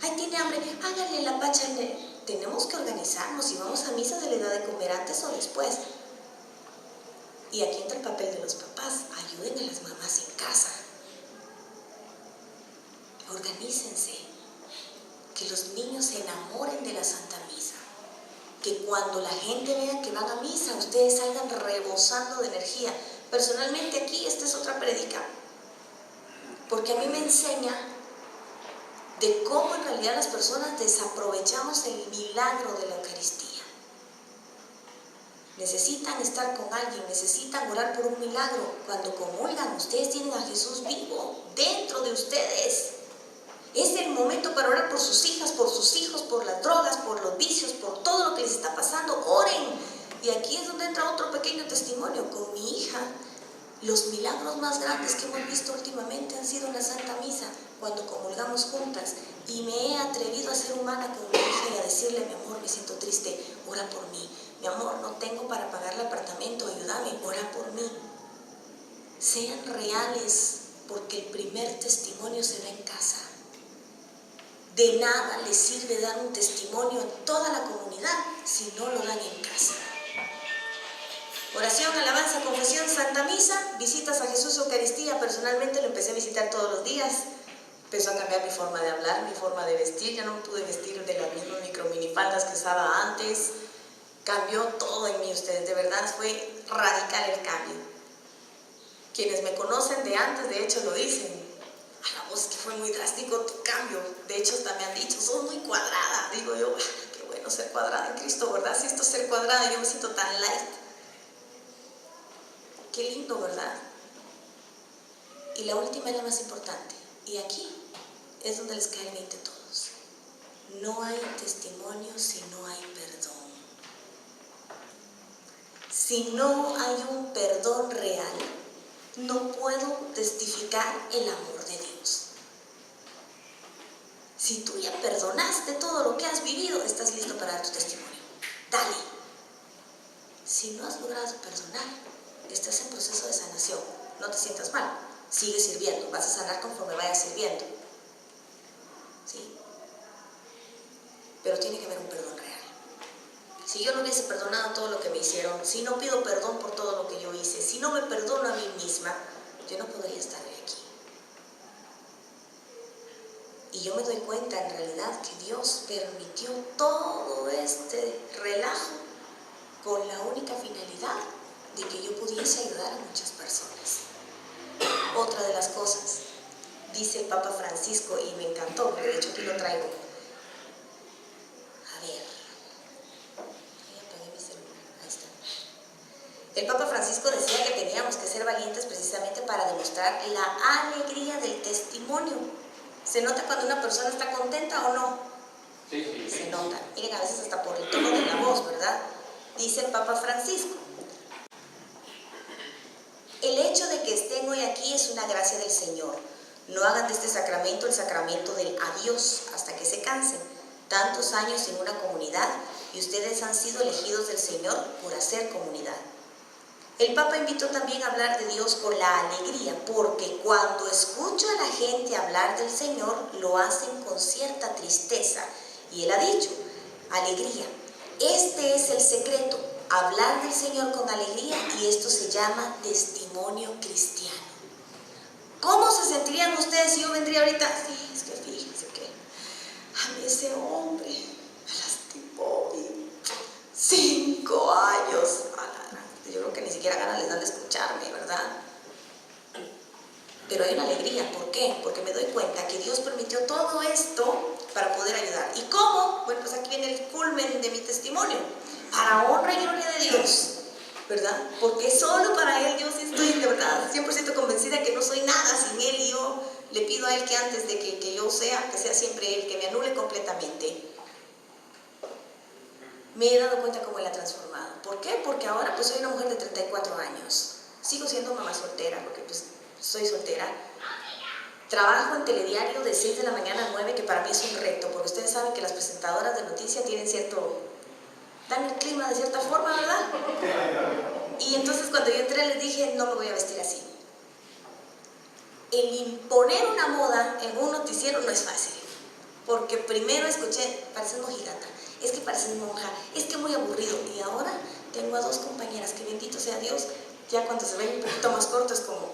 Ay, tiene hambre, háganle la pacha al nene. Tenemos que organizarnos. Si vamos a misa, se le da de comer antes o después. Y aquí entra el papel de los papás. Ayuden a las mamás en casa. Organícense. Que los niños se enamoren de la Santa Misa. que cuando la gente vea que van a misa, ustedes salgan rebosando de energía. Personalmente aquí, esta es otra prédica, porque a mí me enseña de cómo en realidad las personas desaprovechamos el milagro de la Eucaristía. Necesitan estar con alguien, necesitan orar por un milagro. Cuando comulgan, ustedes tienen a Jesús vivo dentro de ustedes. Es el momento para orar por sus hijas, por sus hijos, por las drogas, por los vicios, por todo lo que les está pasando. Oren. Y aquí es donde entra otro pequeño testimonio. Con mi hija, los milagros más grandes que hemos visto últimamente han sido en la Santa Misa, cuando comulgamos juntas. Y me he atrevido a ser humana con mi hija y a decirle: mi amor, me siento triste, ora por mí. Mi amor, no tengo para pagar el apartamento, ayúdame, ora por mí. Sean reales, porque el primer testimonio se da en casa. De nada les sirve dar un testimonio en toda la comunidad si no lo dan en casa. Oración, alabanza, confesión, Santa Misa, visitas a Jesús, Eucaristía. Personalmente lo empecé a visitar todos los días. Empezó a cambiar mi forma de hablar, mi forma de vestir. Ya no me pude vestir de las mismas micro minifaldas que usaba antes. Cambió todo en mí, ustedes, de verdad fue radical el cambio. Quienes me conocen de antes, de hecho, lo dicen: a la voz que fue muy drástico tu cambio. De hecho, hasta me han dicho: sos muy cuadrada. Digo yo: qué bueno ser cuadrada en Cristo, ¿verdad? Si esto es ser cuadrada, yo me siento tan light. Qué lindo, ¿verdad? Y la última es la más importante. Y aquí es donde les cae el 20 a todos. No hay testimonio si no hay perdón. Si no hay un perdón real, no puedo testificar el amor de Dios. Si tú ya perdonaste todo lo que has vivido, estás listo para dar tu testimonio. Dale. Si no has logrado perdonar, estás en proceso de sanación. No te sientas mal. Sigue sirviendo. Vas a sanar conforme vayas sirviendo. ¿Sí? Pero tiene que haber un perdón real. Si yo no hubiese perdonado todo lo que me hicieron, si no pido perdón por todo lo que yo hice, si no me perdono a mí misma, yo no podría estar hoy aquí. Y yo me doy cuenta en realidad que Dios permitió todo este relajo con la única finalidad de que yo pudiese ayudar a muchas personas. Otra de las cosas, dice el Papa Francisco, y me encantó, porque de hecho aquí lo traigo. A ver, ahí apagué mi celular, ahí está. El Papa Francisco decía que teníamos que ser valientes precisamente para demostrar la alegría del testimonio. ¿Se nota cuando una persona está contenta o no? Sí. Se nota. Miren, a veces hasta por el tono de la voz, ¿verdad? Dice el Papa Francisco: el hecho de que estén hoy aquí es una gracia del Señor. No hagan de este sacramento el sacramento del adiós hasta que se cansen. Tantos años en una comunidad y ustedes han sido elegidos del Señor por hacer comunidad. El Papa invitó también a hablar de Dios con la alegría, porque cuando escucho a la gente hablar del Señor, lo hacen con cierta tristeza. Y él ha dicho: alegría. Este es el secreto, hablar del Señor con alegría, y esto se llama testimonio cristiano. ¿Cómo se sentirían ustedes si yo vendría ahorita? Sí, es que fíjense que a mí ese hombre me lastimó 5 años. Yo creo que ni siquiera ganas les dan de escucharme, ¿verdad? Pero hay una alegría. ¿Por qué? Porque me doy cuenta que Dios permitió todo esto para poder ayudar. ¿Y cómo? Bueno, pues aquí viene el culmen de mi testimonio. Para honra y gloria de Dios, ¿verdad? Porque solo para Él yo sí estoy de verdad 100% convencida que no soy nada sin Él, y yo le pido a Él que antes de que yo sea, que sea siempre Él, que me anule completamente. Me he dado cuenta cómo Él ha transformado. ¿Por qué? Porque ahora pues soy una mujer de 34 años. Sigo siendo mamá soltera, porque pues soy soltera. Trabajo en telediario de 6 de la mañana a 9, que para mí es un reto, porque ustedes saben que las presentadoras de noticias tienen dan el clima de cierta forma, ¿verdad? Y entonces cuando yo entré les dije: no me voy a vestir así. El imponer una moda en un noticiero no es fácil, porque primero escuché: pareces mojigata, es que pareces monja, es que muy aburrido. Y ahora tengo a 2 compañeras que, bendito sea Dios, ya cuando se ven un poquito más corto es como: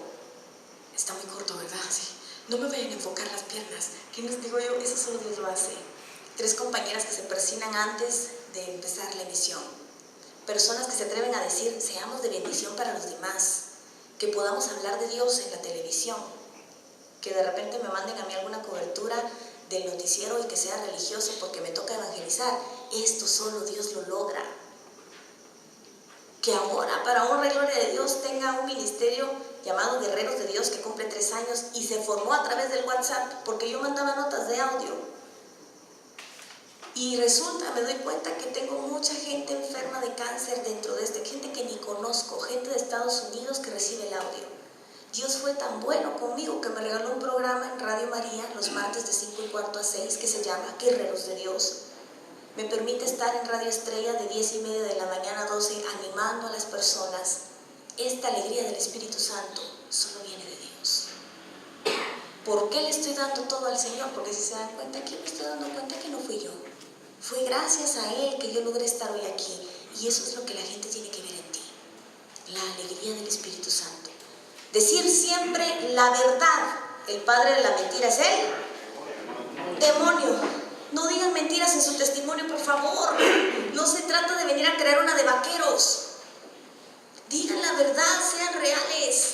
está muy corto, ¿verdad? Sí. No me vayan a enfocar las piernas. ¿Qué les digo yo? Eso solo Dios lo hace. 3 compañeras que se persignan antes de empezar la emisión. Personas que se atreven a decir, seamos de bendición para los demás, que podamos hablar de Dios en la televisión, que de repente me manden a mí alguna cobertura del noticiero y que sea religioso porque me toca evangelizar. Esto solo Dios lo logra. Que ahora, para honra y gloria de Dios, tenga un ministerio llamado Guerreros de Dios que cumple 3 años y se formó a través del WhatsApp, porque yo mandaba notas de audio. Y resulta, me doy cuenta que tengo mucha gente enferma de cáncer dentro de gente que ni conozco, gente de Estados Unidos que recibe el audio. Dios fue tan bueno conmigo que me regaló un programa en Radio María los martes de 5:15 a 6 que se llama Guerreros de Dios. Me permite estar en Radio Estrella de 10:30 de la mañana a 12 animando a las personas. Esta alegría del Espíritu Santo solo viene de Dios. ¿Por qué le estoy dando todo al Señor? Porque si se dan cuenta, aquí me estoy dando cuenta que no fui yo. Fue gracias a Él que yo logré estar hoy aquí. Y eso es lo que la gente tiene que ver en ti. La alegría del Espíritu Santo. Decir siempre la verdad. El padre de la mentira es el demonio. No digan mentiras en su testimonio, por favor. No se trata de venir a crear una de vaqueros. Digan la verdad, sean reales.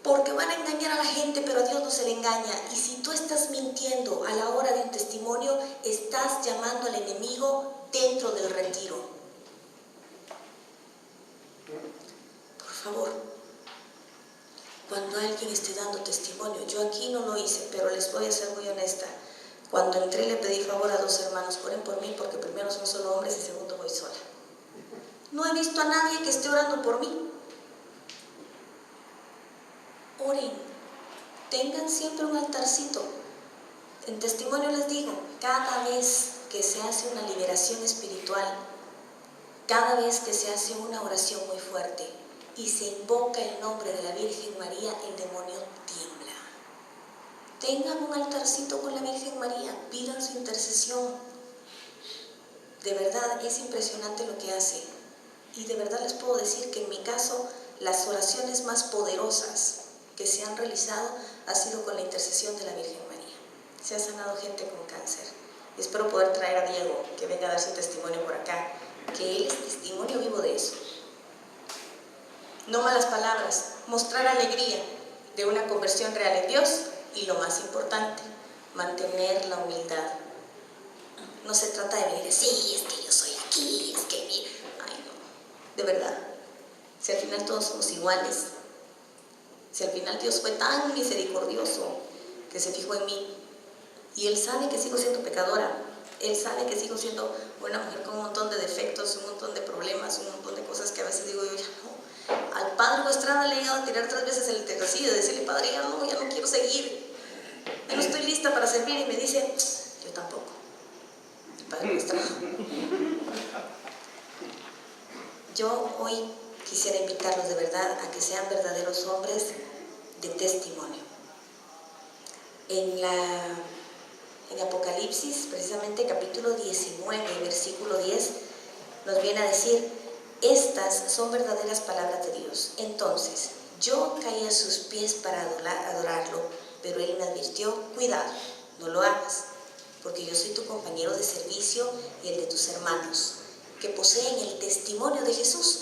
Porque van a engañar a la gente, pero a Dios no se le engaña. Y si tú estás mintiendo a la hora de un testimonio, estás llamando al enemigo dentro del retiro. Por favor, cuando alguien esté dando testimonio, yo aquí no lo hice, pero les voy a ser muy honesta. Cuando entré le pedí favor a 2 hermanos, oren por mí porque primero son solo hombres y segundo voy sola. No he visto a nadie que esté orando por mí. Oren, tengan siempre un altarcito. En testimonio les digo, cada vez que se hace una liberación espiritual, cada vez que se hace una oración muy fuerte y se invoca el nombre de la Virgen María, el demonio tiembla. Tengan un altarcito con la Virgen María, pidan su intercesión. De verdad es impresionante lo que hace. Y de verdad les puedo decir que en mi caso, las oraciones más poderosas que se han realizado ha sido con la intercesión de la Virgen María. Se ha sanado gente con cáncer. Y espero poder traer a Diego, que venga a dar su testimonio por acá, que él es testimonio vivo de eso. No malas palabras, mostrar alegría de una conversión real en Dios y lo más importante, mantener la humildad. No se trata de venir, sí, es que yo soy aquí, es que mira, ay no, de verdad, si al final todos somos iguales, si al final Dios fue tan misericordioso que se fijó en mí y Él sabe que sigo siendo pecadora, Él sabe que sigo siendo una mujer con un montón de defectos, un montón de problemas, un montón de cosas que a veces digo yo, ya no. Al padre Huestrada le he llegado a tirar 3 veces el tercillo, de decirle, padre, ya no quiero seguir, ya no estoy lista para servir, y me dice, yo tampoco. El padre Huestrada. Yo hoy quisiera invitarlos de verdad a que sean verdaderos hombres de testimonio. En Apocalipsis, precisamente capítulo 19, versículo 10, nos viene a decir, estas son verdaderas palabras de Dios. Entonces, yo caí a sus pies para adorarlo, pero Él me advirtió, cuidado, no lo hagas, porque yo soy tu compañero de servicio y el de tus hermanos, que poseen el testimonio de Jesús.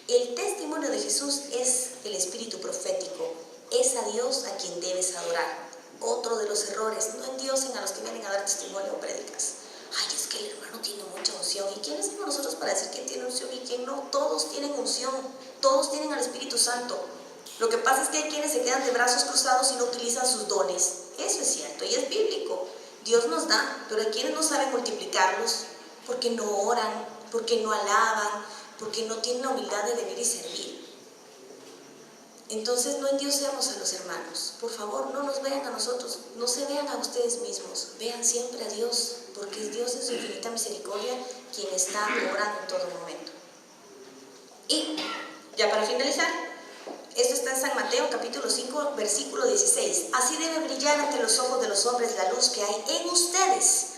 El testimonio de Jesús es el espíritu profético, es a Dios a quien debes adorar. Otro de los errores, no endiosen a los que vienen a dar testimonio o prédicas. Ay, es que el hermano tiene mucha unción. ¿Y quiénes somos nosotros para decir quién tiene unción y quién no? Todos tienen unción, todos tienen al Espíritu Santo. Lo que pasa es que hay quienes se quedan de brazos cruzados y no utilizan sus dones. Eso es cierto y es bíblico. Dios nos da, pero hay quienes no saben multiplicarlos porque no oran, porque no alaban, porque no tienen la humildad de venir y servir. Entonces no endiosemos a los hermanos, por favor, no nos vean a nosotros, no se vean a ustedes mismos, vean siempre a Dios, porque es Dios en su infinita misericordia quien está obrando en todo momento. Y ya para finalizar, esto está en San Mateo capítulo 5 versículo 16, así debe brillar ante los ojos de los hombres la luz que hay en ustedes,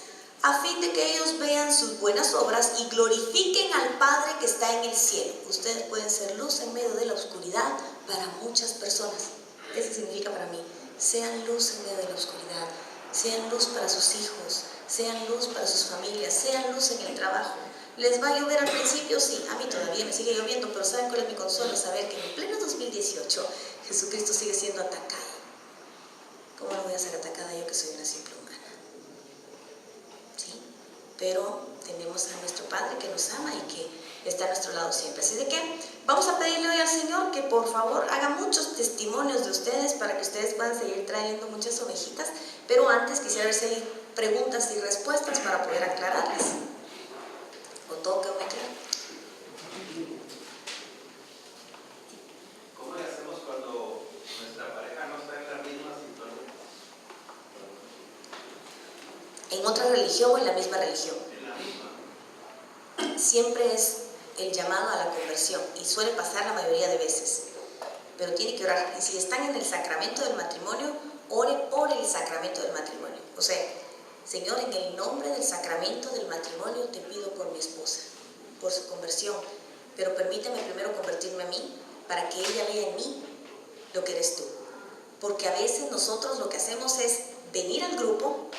a fin de que ellos vean sus buenas obras y glorifiquen al Padre que está en el cielo. Ustedes pueden ser luz en medio de la oscuridad para muchas personas. Eso significa para mí, sean luz en medio de la oscuridad. sean luz para sus hijos, sean luz para sus familias, sean luz en el trabajo. ¿Les va a llover al principio? Sí, a mí todavía me sigue lloviendo, pero ¿saben cuál es mi consuelo? Saber que en pleno 2018 Jesucristo sigue siendo atacado. ¿Cómo no voy a ser atacada yo que soy una simple humana? ¿Sí? Pero tenemos a nuestro Padre que nos ama y que está a nuestro lado siempre. Así de que vamos a pedirle hoy al Señor que por favor haga muchos testimonios de ustedes para que ustedes puedan seguir trayendo muchas ovejitas, pero antes quisiera ver si hay preguntas y respuestas para poder aclararlas. ¿O todo quedó muy claro? ¿Cómo le hacemos cuando nuestra pareja no está en la misma situación? ¿En otra religión o en la misma religión? En la misma. Siempre es el llamado a la conversión y suele pasar la mayoría de veces, pero tiene que orar. Y si están en el sacramento del matrimonio, ore por el sacramento del matrimonio. O sea, Señor, en el nombre del sacramento del matrimonio te pido por mi esposa, por su conversión, pero permíteme primero convertirme a mí para que ella vea en mí lo que eres tú. Porque a veces nosotros lo que hacemos es venir al grupo,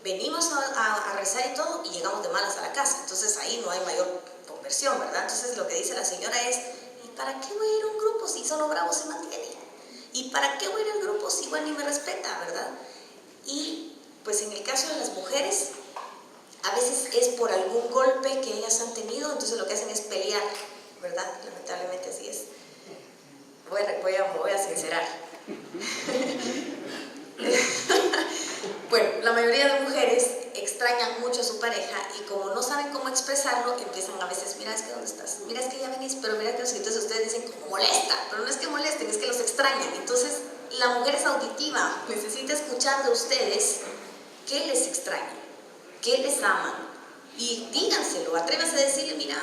venimos a rezar y todo y llegamos de malas a la casa. Entonces ahí no hay mayor conversión, ¿verdad? Entonces lo que dice la señora es, ¿y para qué voy a ir a un grupo si solo bravo se mantiene? ¿Y para qué voy a ir al grupo si igual ni me respeta, verdad? Y pues en el caso de las mujeres, a veces es por algún golpe que ellas han tenido, entonces lo que hacen es pelear, ¿verdad? Lamentablemente así es. Voy a sincerar. Bueno, la mayoría de mujeres extrañan mucho a su pareja y como no saben cómo expresarlo, empiezan a veces, mira, es que ¿dónde estás? Mira, es que ya venís, pero mira que los entonces ustedes dicen como molesta, pero no es que molesten, es que los extrañan. Entonces, la mujer es auditiva, necesita escuchar de ustedes qué les extraña, qué les aman. Y díganselo, atrévanse a decirle, mira,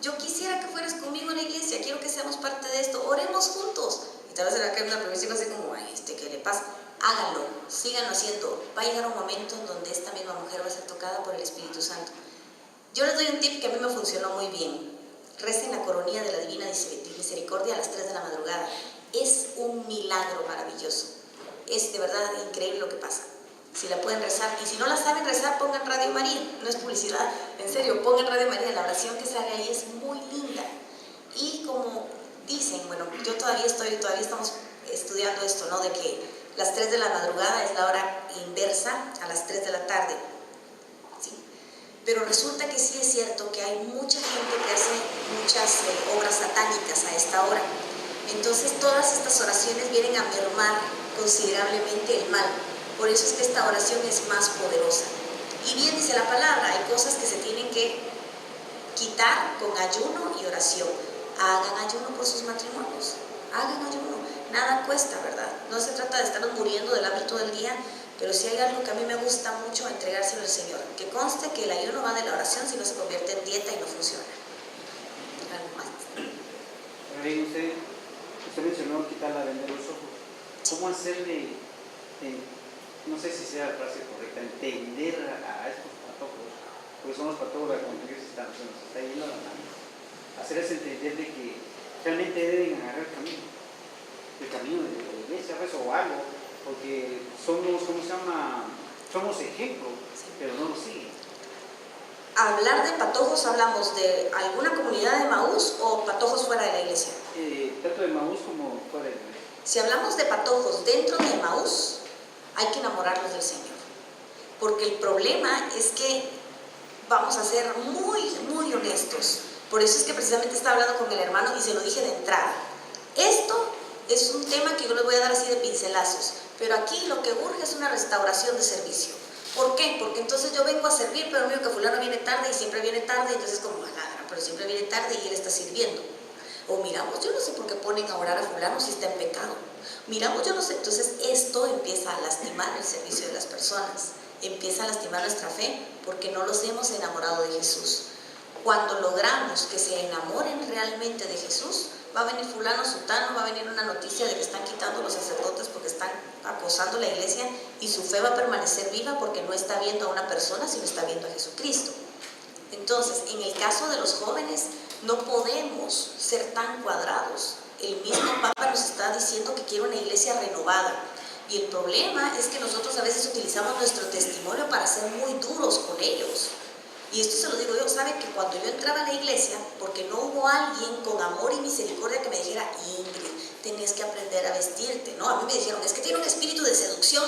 yo quisiera que fueras conmigo a la iglesia, quiero que seamos parte de esto, oremos juntos. Y tal vez se le va a caer una promesa así como, ay, ¿qué le pasa? Háganlo, síganlo haciendo. Va a llegar un momento en donde esta misma mujer va a ser tocada por el Espíritu Santo. Yo les doy un tip que a mí me funcionó muy bien. Recen la coronilla de la Divina Misericordia a las 3 de la madrugada. Es un milagro maravilloso. Es de verdad increíble lo que pasa. Si la pueden rezar, y si no la saben rezar, pongan Radio María. No es publicidad, en serio, pongan Radio María. La oración que sale ahí es muy linda. Y como dicen, bueno, todavía estamos estudiando esto, ¿no? De que las 3 de la madrugada es la hora inversa a las 3 de la tarde. ¿Sí? Pero resulta que sí es cierto que hay mucha gente que hace muchas obras satánicas a esta hora. Entonces todas estas oraciones vienen a mermar considerablemente el mal. Por eso es que esta oración es más poderosa. Y bien dice la palabra, hay cosas que se tienen que quitar con ayuno y oración. Hagan ayuno por sus matrimonios, hagan ayuno. Nada cuesta, ¿verdad? No se trata de estarnos muriendo del hambre todo el día, pero si hay algo que a mí me gusta mucho, entregárselo al Señor. Que conste que el ayuno va de la oración, si no se convierte en dieta y no funciona. ¿Algo más? Usted mencionó quitarla, vender los ojos. ¿Cómo hacerle, no sé si sea la frase correcta, entender a estos patojos? Porque son los patojos con los que se nos está yendo la mano. Hacerles entender de que realmente deben agarrar el camino de la iglesia, o algo, porque somos, ¿cómo se llama? Somos ejemplo, pero no lo siguen. Hablar de patojos, ¿hablamos de alguna comunidad de Maús o patojos fuera de la iglesia? Tanto de Maús como fuera de la iglesia. Si hablamos de patojos dentro de Maús, hay que enamorarlos del Señor. Porque el problema es que vamos a ser muy, muy honestos. Por eso es que precisamente estaba hablando con el hermano y se lo dije de entrada. Esto es un tema que yo les voy a dar así de pincelazos, pero aquí lo que urge es una restauración de servicio. ¿Por qué? Porque entonces yo vengo a servir, pero miro que fulano viene tarde y siempre viene tarde, entonces como ladra, pero siempre viene tarde y él está sirviendo. O miramos, yo no sé por qué ponen a orar a fulano si está en pecado. Miramos, yo no sé. Entonces esto empieza a lastimar el servicio de las personas, empieza a lastimar nuestra fe porque no los hemos enamorado de Jesús. Cuando logramos que se enamoren realmente de Jesús, va a venir fulano, sutano, va a venir una noticia de que están quitando los sacerdotes porque están acosando la iglesia y su fe va a permanecer viva porque no está viendo a una persona, sino está viendo a Jesucristo. Entonces, en el caso de los jóvenes, no podemos ser tan cuadrados. El mismo Papa nos está diciendo que quiere una iglesia renovada. Y el problema es que nosotros a veces utilizamos nuestro testimonio para ser muy duros con ellos. Y esto se lo digo yo, ¿sabe? Que cuando yo entraba a la iglesia, porque no hubo alguien con amor y misericordia que me dijera, Ingrid, tenés que aprender a vestirte, ¿no? A mí me dijeron, es que tiene un espíritu de seducción.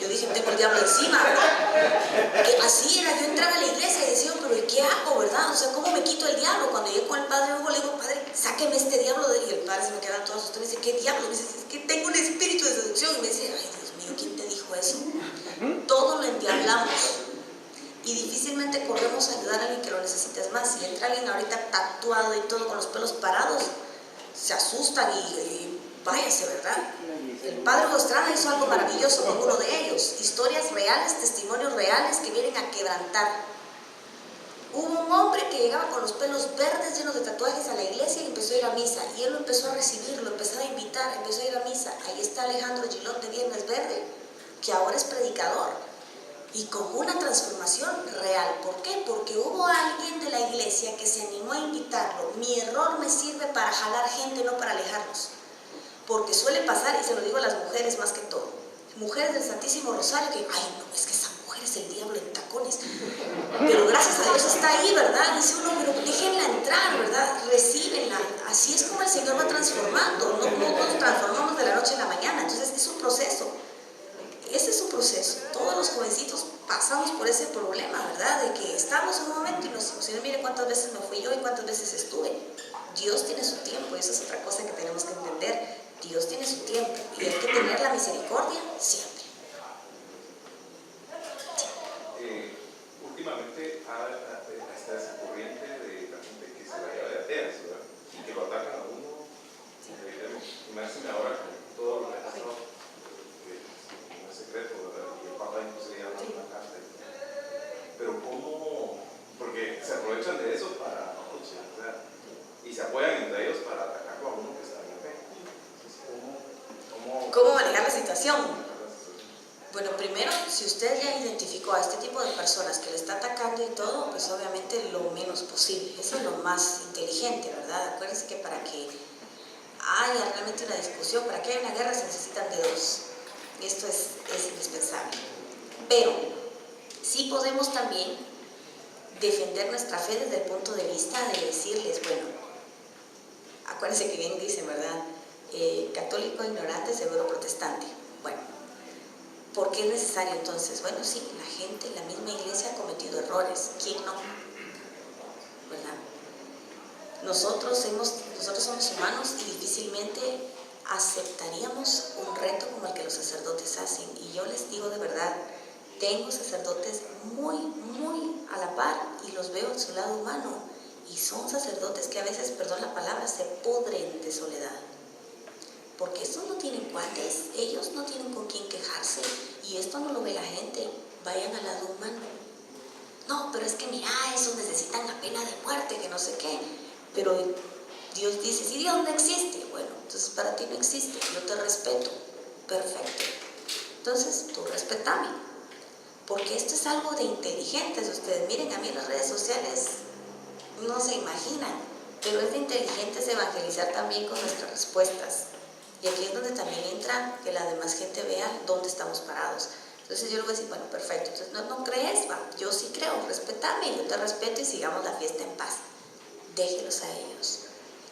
Yo dije, tengo el diablo encima, ¿verdad? Que así era, yo entraba a la iglesia y decía, pero ¿y qué hago, verdad? O sea, ¿cómo me quito el diablo? Cuando llegué con el padre Hugo, le digo, padre, sáqueme este diablo. Y el padre se me queda todo asustado y me dice, ¿qué diablo? Me dice, es que tengo un espíritu de seducción. Y me dice, ay, Dios mío, ¿quién te dijo eso? Todo lo endiablamos. Y difícilmente corremos a ayudar a alguien que lo necesita. Es más, si entra alguien ahorita tatuado y todo con los pelos parados, se asustan y váyase, ¿verdad? El padre Hugo Estrada hizo algo maravilloso con uno de ellos. Historias reales, testimonios reales que vienen a quebrantar. Hubo un hombre que llegaba con los pelos verdes llenos de tatuajes a la iglesia y empezó a ir a misa. Y él lo empezó a recibir, lo empezó a invitar, empezó a ir a misa. Ahí está Alejandro Gilot de Viernes Verde, que ahora es predicador. Y con una transformación real. ¿Por qué? Porque hubo alguien de la iglesia que se animó a invitarlo. Mi error me sirve para jalar gente, no para alejarlos. Porque suele pasar, y se lo digo a las mujeres más que todo, mujeres del Santísimo Rosario que, ay no, es que esa mujer es el diablo en tacones. Pero gracias a Dios está ahí, ¿verdad? Dice uno, pero déjenla entrar, ¿verdad? Recíbenla. Así es como el Señor va transformando. No nos transformamos de la noche a la mañana. Entonces es un proceso. Ese es un proceso. Todos los jovencitos pasamos por ese problema, ¿verdad? De que estamos en un momento y nos decimos, Señor, mire cuántas veces me fui yo y cuántas veces estuve. Dios tiene su tiempo y eso es otra cosa que tenemos que entender. Dios tiene su tiempo y hay que tener la misericordia siempre. Últimamente está esa corriente de la gente que se la lleva de ateas, ¿verdad? Y que lo atacan a uno. Imagínense ahora con todo lo que ha pasado. No es secreto, ¿verdad? Y el Papa incluso ya mandó una carta. Pero ¿cómo? Porque se aprovechan de eso para, o sea, y se apoyan entre ellos para atacarlo a uno que está en la fe. Entonces, ¿Cómo manejar la situación? Bueno, primero, si usted ya identificó a este tipo de personas que le está atacando y todo, pues obviamente lo menos posible. Eso es lo más inteligente, ¿verdad? Acuérdense que para que haya realmente una discusión, para que haya una guerra se necesitan de dos. Y esto es indispensable. Pero sí podemos también defender nuestra fe desde el punto de vista de decirles, bueno, acuérdense que bien dicen, ¿verdad? Católico ignorante, seguro protestante. Bueno, ¿por qué es necesario entonces? Bueno, sí, la gente, la misma iglesia ha cometido errores. ¿Quién no? ¿Verdad? Nosotros somos humanos y difícilmente aceptaríamos un reto como el que los sacerdotes hacen. Y yo les digo de verdad, tengo sacerdotes muy, muy a la par y los veo en su lado humano. Y son sacerdotes que a veces, perdón la palabra, se pudren de soledad. Porque estos no tienen cuates, ellos no tienen con quién quejarse. Y esto no lo ve la gente. Vayan al lado humano. No, pero es que mira, esos necesitan la pena de muerte, que no sé qué. Pero Dios dice, si Dios no existe, bueno, entonces para ti no existe, yo te respeto, perfecto. Entonces tú respetame, porque esto es algo de inteligentes. Ustedes miren, a mí en las redes sociales no se imaginan, pero es de inteligentes evangelizar también con nuestras respuestas. Y aquí es donde también entra que la demás gente vea dónde estamos parados. Entonces yo le voy a decir, bueno, perfecto, entonces no crees, va, yo sí creo, respetame, yo te respeto y sigamos la fiesta en paz. Déjelos a ellos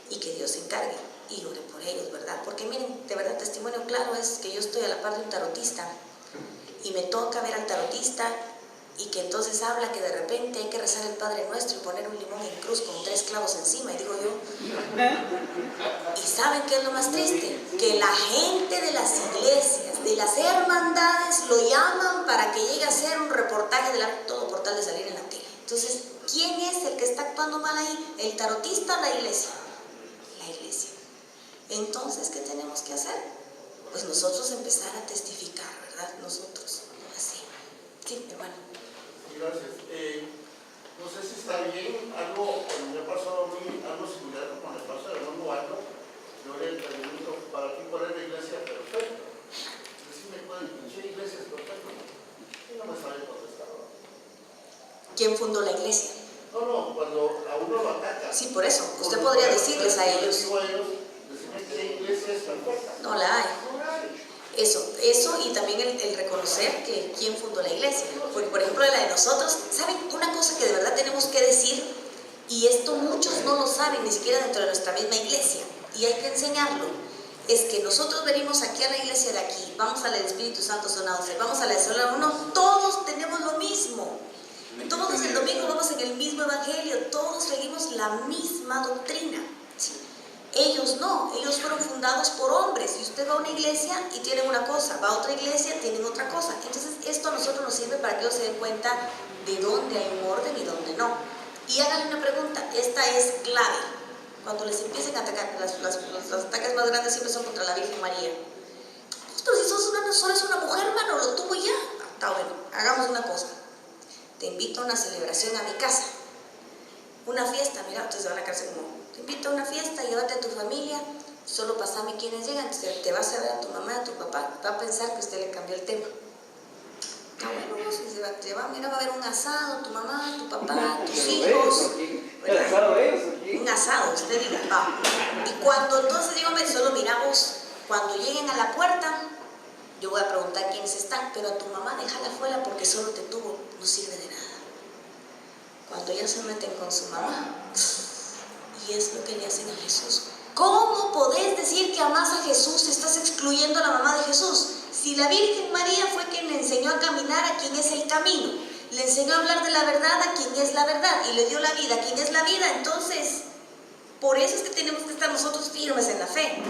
y que Dios se encargue y ore por ellos, ¿verdad? Porque miren, de verdad, testimonio claro es que yo estoy a la par de un tarotista y me toca ver al tarotista y que entonces habla que de repente hay que rezar el Padre Nuestro y poner un limón en cruz con 3 clavos encima, y digo yo, ¿y saben qué es lo más triste? Que la gente de las iglesias, de las hermandades, lo llaman para que llegue a hacer un reportaje de todo por tal de salir en la tele. Entonces, ¿quién es el que está actuando mal ahí? ¿El tarotista o la iglesia? La iglesia. Entonces, ¿qué tenemos que hacer? Pues nosotros empezar a testificar, ¿verdad? Nosotros, así. Sí, hermano. Gracias. No sé si está bien, algo me pasó a mí, algo similar como le pasó a hermano Waldo. Yo le pregunto, para ti, ¿cuál es la iglesia perfecta? Decime cuál es la iglesia perfecta. Y no me sabe contestar. ¿Quién fundó la iglesia? No, cuando a uno lo ataca. Sí, por eso. Usted podría decirles a ellos. Decime qué iglesia es perfecta. No la hay. No la hay. Eso y también el reconocer que quién fundó la iglesia. Porque, por ejemplo, la de nosotros, ¿saben? Una cosa que de verdad tenemos que decir, y esto muchos no lo saben, ni siquiera dentro de nuestra misma iglesia, y hay que enseñarlo, es que nosotros venimos aquí a la iglesia de aquí, vamos al Espíritu Santo sonado, vamos a la de Sola, no, todos tenemos lo mismo. Todos el domingo vamos en el mismo evangelio, todos seguimos la misma doctrina. ¿Sí? Ellos no, ellos fueron fundados por hombres, y usted va a una iglesia y tienen una cosa, va a otra iglesia y tienen otra cosa. Entonces esto a nosotros nos sirve para que ellos se den cuenta de dónde hay un orden y dónde no. Y háganle una pregunta, esta es clave. Cuando les empiecen a atacar, los ataques más grandes siempre son contra la Virgen María. Pues, pero si solo es una mujer, hermano, lo tuvo y ya. Está bueno, hagamos una cosa. Te invito a una celebración a mi casa. Una fiesta, mira, ustedes van a quedarse como, te invito a una fiesta, llévate a tu familia, solo pasame quienes llegan, entonces te vas a ver a tu mamá, a tu papá, va a pensar que usted le cambió el tema. Ah, bueno, si se va, te va, mira, va a haber un asado, tu mamá, tu papá, tus hijos. Un asado, usted diga, va. Y cuando entonces digo, solo miramos, cuando lleguen a la puerta, yo voy a preguntar quiénes están, pero a tu mamá déjala fuera porque solo te tuvo, no sirve de nada. Cuando ya se meten con su mamá, y es lo que le hacen a Jesús. ¿Cómo podés decir que amás a Jesús si estás excluyendo a la mamá de Jesús? Si la Virgen María fue quien le enseñó a caminar a quien es el camino, le enseñó a hablar de la verdad a quien es la verdad y le dio la vida a quien es la vida, entonces por eso es que tenemos que estar nosotros firmes en la fe,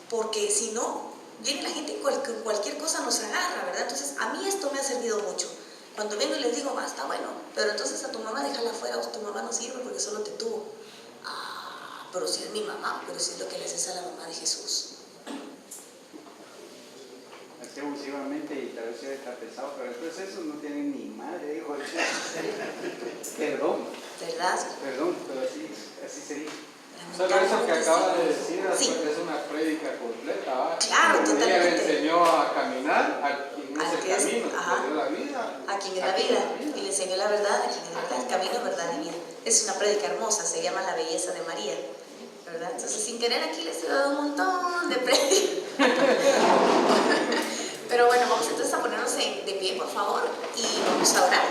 porque si no, viene la gente y cualquier cosa nos agarra, ¿verdad? Entonces a mí esto me ha servido mucho. Cuando vengo y les digo, está bueno, pero entonces a tu mamá déjala fuera, o tu mamá no sirve porque solo te tuvo. Pero si es mi mamá, pero si es lo que le haces a la mamá de Jesús. Así abusivamente y tal vez está pesado, pero entonces eso no tiene ni madre, hijo. Perdón. ¿Verdad? Perdón, pero así sería. Solo eso que acaba de decir Sí. es una prédica completa, ¿va? Claro, Ella totalmente. le enseñó a caminar a quien es Al el que es, camino, ajá. que dio la vida. A quien es la vida, y le enseñó la verdad a quien es la verdad, el camino, verdad y vida. Es una prédica hermosa, se llama La Belleza de María, ¿verdad? Entonces, sin querer aquí les he dado un montón de prédicas. Pero bueno, vamos entonces a ponernos de pie, por favor, y vamos a orar.